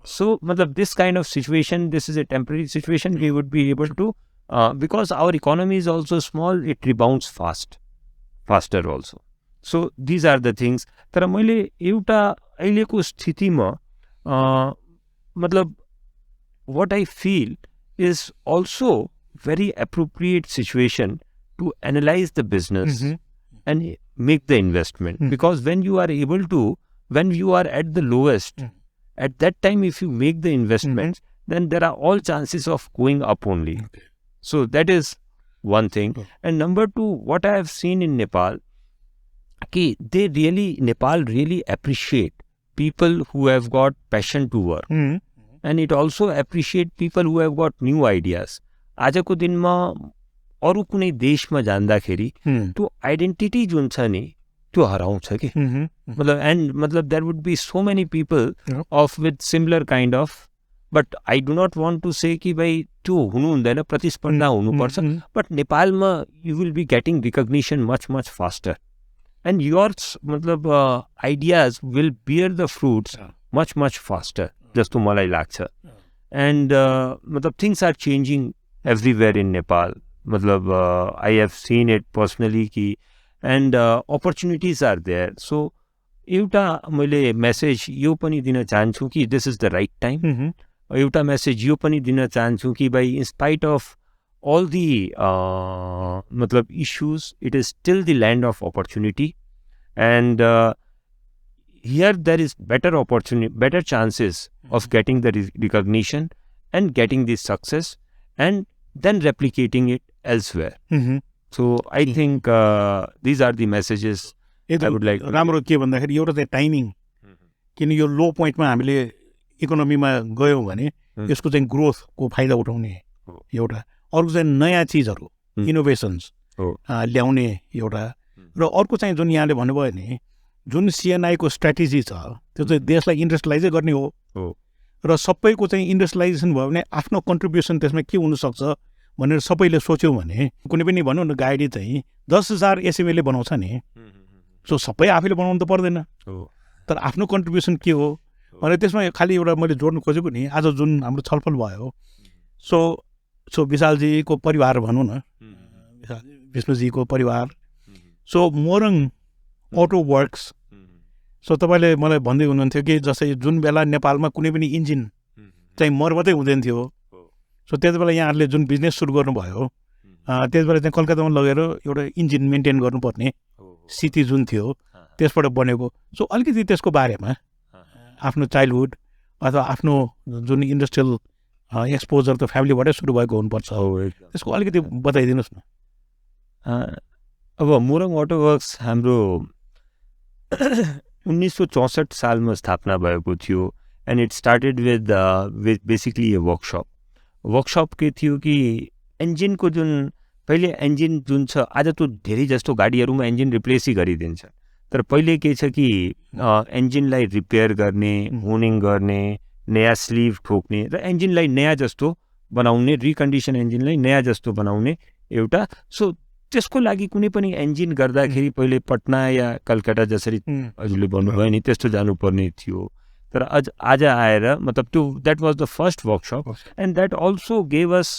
सो मतलब this kind of situation, this is a temporary situation, we would be able to because our economy is also small, it rebounds faster also. So these are the things. तर मैले एउटा अहिलेको स्थितिमा मतलब what I feel is also very appropriate situation to analyze the business and make the investment. Because when you are able to, when you are at the lowest, at that time if you make the investments, then there are all chances of going up only. So that is one thing. And number two, what I have seen in Nepal, Nepal really appreciate people who have got passion to work. And it also appreciate people who have got new ideas. आजको दिनमा अरू कुनै देशमा जाँदाखेरि त्यो identity जुन छ नि त्यो हराउँछ कि मतलब एन्ड मतलब there would be so many people of with similar kind of, but I do not want to say कि भाइ त्यो हुनु हुँदैन, प्रतिस्पर्धा हुनुपर्छ. बट नेपालमा you will be getting recognition much faster and yours मतलब ideas will bear the fruits much faster जस्तो मलाई लाग्छ. एन्ड मतलब things are changing everywhere in Nepal. मतलब I have seen it personally कि and opportunities are there. So एउटा मैले message यो पनि दिन चाहन्छु कि this is the right time. एउटा मेसेज यो पनि दिन चाहन्छु कि भाइ इन्स्पाइट अफ all the मतलब issues, it is still the land of opportunity, and here there is better opportunity, better chances of getting the recognition and getting the success and then replicating it elsewhere. So I think these are the messages I would like to. राम्रो के भन्दाखेरि एउटा चाहिँ timing, किन यो लो पोइन्टमा हामीले इकोनोमीमा गयौँ भने यसको चाहिँ ग्रोथको फाइदा उठाउने एउटा, अर्को चाहिँ नयाँ चिजहरू इनोभेसन्स ल्याउने एउटा, र अर्को चाहिँ जुन यहाँले भन्नुभयो नि जुन सिएनआईको स्ट्राटेजी छ त्यो चाहिँ देशलाई इन्डस्ट्रियलाइजै गर्ने हो, र सबैको चाहिँ इन्डस्ट्रियलाइजेसन भयो भने आफ्नो कन्ट्रिब्युसन त्यसमा के हुनसक्छ भनेर सबैले सोच्यौँ भने कुनै पनि भनौँ न गाडी चाहिँ 10,000 एसएमएले बनाउँछ नि, सो सबै आफैले बनाउनु त पर्दैन, तर आफ्नो कन्ट्रिब्युसन के हो भनेर त्यसमा खालि एउटा मैले जोड्नु खोजेको नि आज जुन हाम्रो छलफल भयो. सो विशालजीको परिवार भनौँ न, विष्णुजीको परिवार, so Morang auto works. So तपाईँले मलाई भन्दै हुनुहुन्थ्यो कि जस्तै जुन बेला नेपालमा कुनै पनि इन्जिन चाहिँ मर्मतै हुँदैन थियो, सो त्यति बेला यहाँहरूले जुन बिजनेस सुरु गर्नुभयो त्यति बेला चाहिँ कलकत्तामा लगेर एउटा इन्जिन मेन्टेन गर्नुपर्ने स्थिति जुन थियो त्यसबाट बनेको. सो अलिकति त्यसको बारेमा आफ्नो चाइल्डहुड अथवा आफ्नो जुन इन्डस्ट्रियल एक्सपोजर त फ्यामिलीबाटै सुरु भएको हुनुपर्छ, त्यसको अलिकति बताइदिनुहोस् न. अब मोरङ अटो वर्क्स हाम्रो 1964 सालमा स्थापना भएको थियो. And it started with basically A workshop के थियो कि इन्जिनको जुन पहिले इन्जिन जुन छ आज त धेरै जस्तो गाडीहरूमा इन्जिन रिप्लेसै गरिदिन्छ, तर पहिले के छ कि इन्जिनलाई रिपेयर गर्ने, होनिङ गर्ने, नयाँ स्लिभ ठोक्ने र इन्जिनलाई नयाँ जस्तो बनाउने, रिकन्डिसन इन्जिनलाई नयाँ जस्तो बनाउने एउटा. सो त्यसको लागि कुनै पनि इन्जिन गर्दाखेरि पहिले पटना या कलकत्ता जसरी हजुरले भन्नुभयो नि त्यस्तो जानुपर्ने थियो, तर आज आएर मतलब त्यो that was the first workshop and that also gave us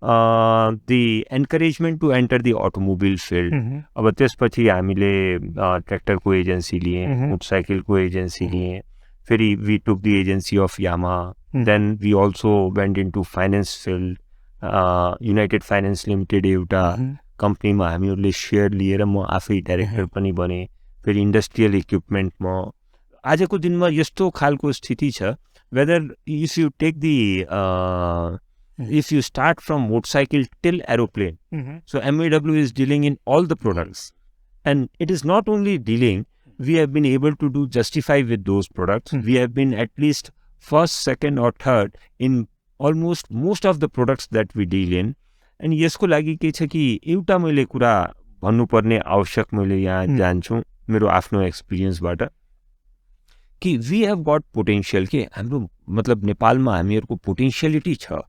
the encouragement to enter the automobile field. अब त्यसपछि हामीले ट्र्याक्टरको एजेन्सी लिए, मोटरसाइकलको एजेन्सी लिए, फेरि we took the agency of Yamaha, then we also went in to finance field. United Finance Limited एउटा कम्पनीमा हामीहरूले share लिएर म आफै डाइरेक्टर पनि बने. फेरि इन्डस्ट्रियल इक्विपमेन्टमा आजको दिनमा यस्तो खालको स्थिति छ, whether if you take the if you start from motorcycle till aeroplane, so MAW is dealing in all the products, and it is not only dealing, we have been able to do justify with those products. We have been at least first, second or third in almost most of the products that we deal in. And यसको लागि के छ कि एउटा मैले कुरा भन्नुपर्ने आवश्यक मैले यहाँ जान्छु मेरो आफ्नो एक्सपिरियन्सबाट कि वी हेभ गट पोटेन्सियल के हाम्रो मतलब नेपालमा हामीहरूको पोटेन्सियलिटी छ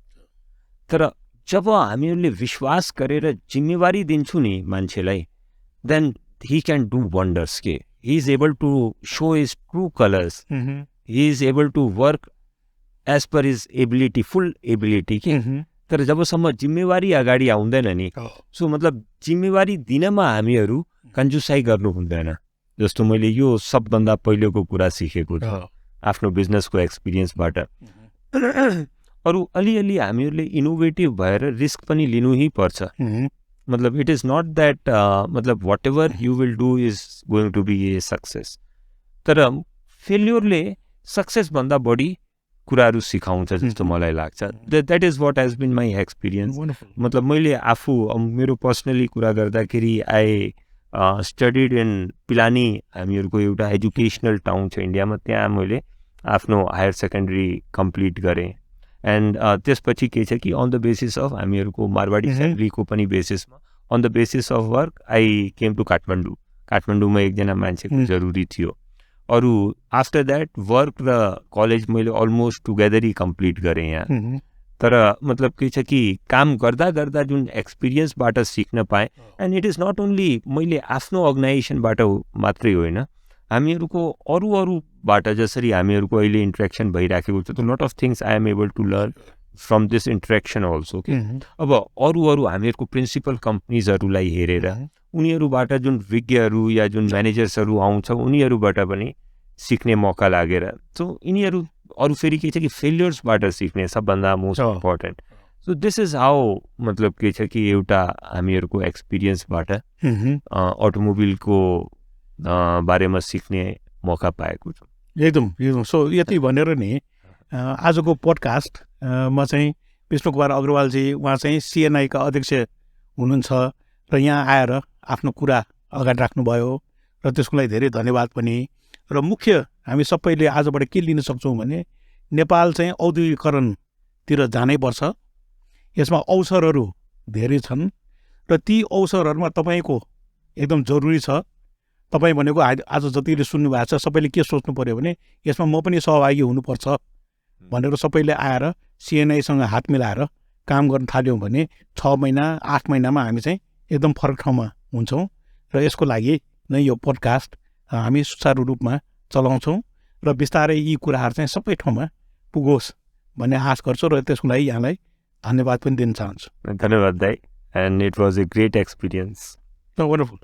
तर जब हामीहरूले विश्वास गरेर जिम्मेवारी दिन्छु नि मान्छेलाई then he can do wonders के he is able to show his true colors he is able to work as per his ability full ability के तर जबसम्म जिम्मेवारी अगाडि आउँदैन नि सो मतलब जिम्मेवारी दिनमा हामीहरू कन्जुसाइ गर्नु हुँदैन जस्तो मैले यो सबभन्दा पहिलेको कुरा सिकेको छु आफ्नो बिजनेसको एक्सपिरियन्सबाट अरू अलिअलि हामीहरूले इनोभेटिभ भएर रिस्क पनि लिनु पर्छ मतलब इट इज नट द्याट मतलब whatever you will do is going to be a success तर फेल्योरले सक्सेसभन्दा बढी कुराहरू सिकाउँछ जस्तो मलाई लाग्छ that is what has been my experience मतलब मैले आफू मेरो पर्सनली कुरा गर्दाखेरि आई स्टडिड इन पिलानी हामीहरूको एउटा एजुकेसनल टाउन छ इन्डियामा त्यहाँ मैले आफ्नो हायर सेकेन्डरी कम्प्लिट गरेँ एन्ड त्यसपछि के छ कि अन द बेसिस अफ हामीहरूको मारवाडी फ्यामिलीको पनि बेसिसमा on the basis of work I came to काठमाडौँमा एकजना मान्छेको जरुरी थियो अरू आफ्टर द्याट वर्क र कलेज मैले अलमोस्ट टुगेदरै कम्प्लिट गरेँ यहाँ तर मतलब के छ कि काम गर्दा गर्दा जुन एक्सपिरियन्सबाट सिक्न पाएँ and it is not only मैले आफ्नो अर्गनाइजेसनबाट मात्रै होइन हामीहरूको अरूबाट जसरी हामीहरूको अहिले इन्ट्रेक्सन भइराखेको छ lot of things I am able to learn from this interaction also कि अब अरू हामीहरूको प्रिन्सिपल कम्पनीजहरूलाई हेरेर उनीहरूबाट जुन विज्ञहरू या जुन म्यानेजर्सहरू आउँछ उनीहरूबाट पनि सिक्ने मौका लागेर सो यिनीहरू अरू फेरि के छ कि फेलियर्सबाट सिक्ने सबभन्दा most important so this is how मतलब के छ कि एउटा हामीहरूको एक्सपिरियन्सबाट अटोमोबिलको बारेमा सिक्ने मौका पाएको छु एकदम सो यति भनेर नि आजको पोडकास्ट म चाहिँ विष्णु कुमार अग्रवालजी उहाँ चाहिँ सिएनआईका अध्यक्ष हुनुहुन्छ र यहाँ आएर आफ्नो कुरा अगाडि राख्नुभयो र त्यसको लागि धेरै धन्यवाद पनि र मुख्य हामी सबैले आजबाट के लिन सक्छौँ भने नेपाल चाहिँ औद्योगिकरणतिर जानैपर्छ यसमा अवसरहरू धेरै छन् र ती अवसरहरूमा तपाईँको एकदम जरुरी छ तपाईँ भनेको आज जतिले सुन्नु भएको छ सबैले के सोच्नु पऱ्यो भने यसमा म पनि सहभागी हुनुपर्छ भनेर सबैले आएर सिएनआईसँग हात मिलाएर काम गर्न थाल्यौँ भने 6 महिना 8 महिनामा हामी चाहिँ एकदम फरक ठाउँमा हुन्छौँ र यसको लागि नै यो पोडकास्ट हामी सुचारू रूपमा चलाउँछौँ र बिस्तारै यी कुराहरू चाहिँ सबै ठाउँमा पुगोस् भन्ने आश गर्छु र त्यसको लागि यहाँलाई धन्यवाद पनि दिन चाहन्छु धन्यवाद दाइ and it was a great experience wonderful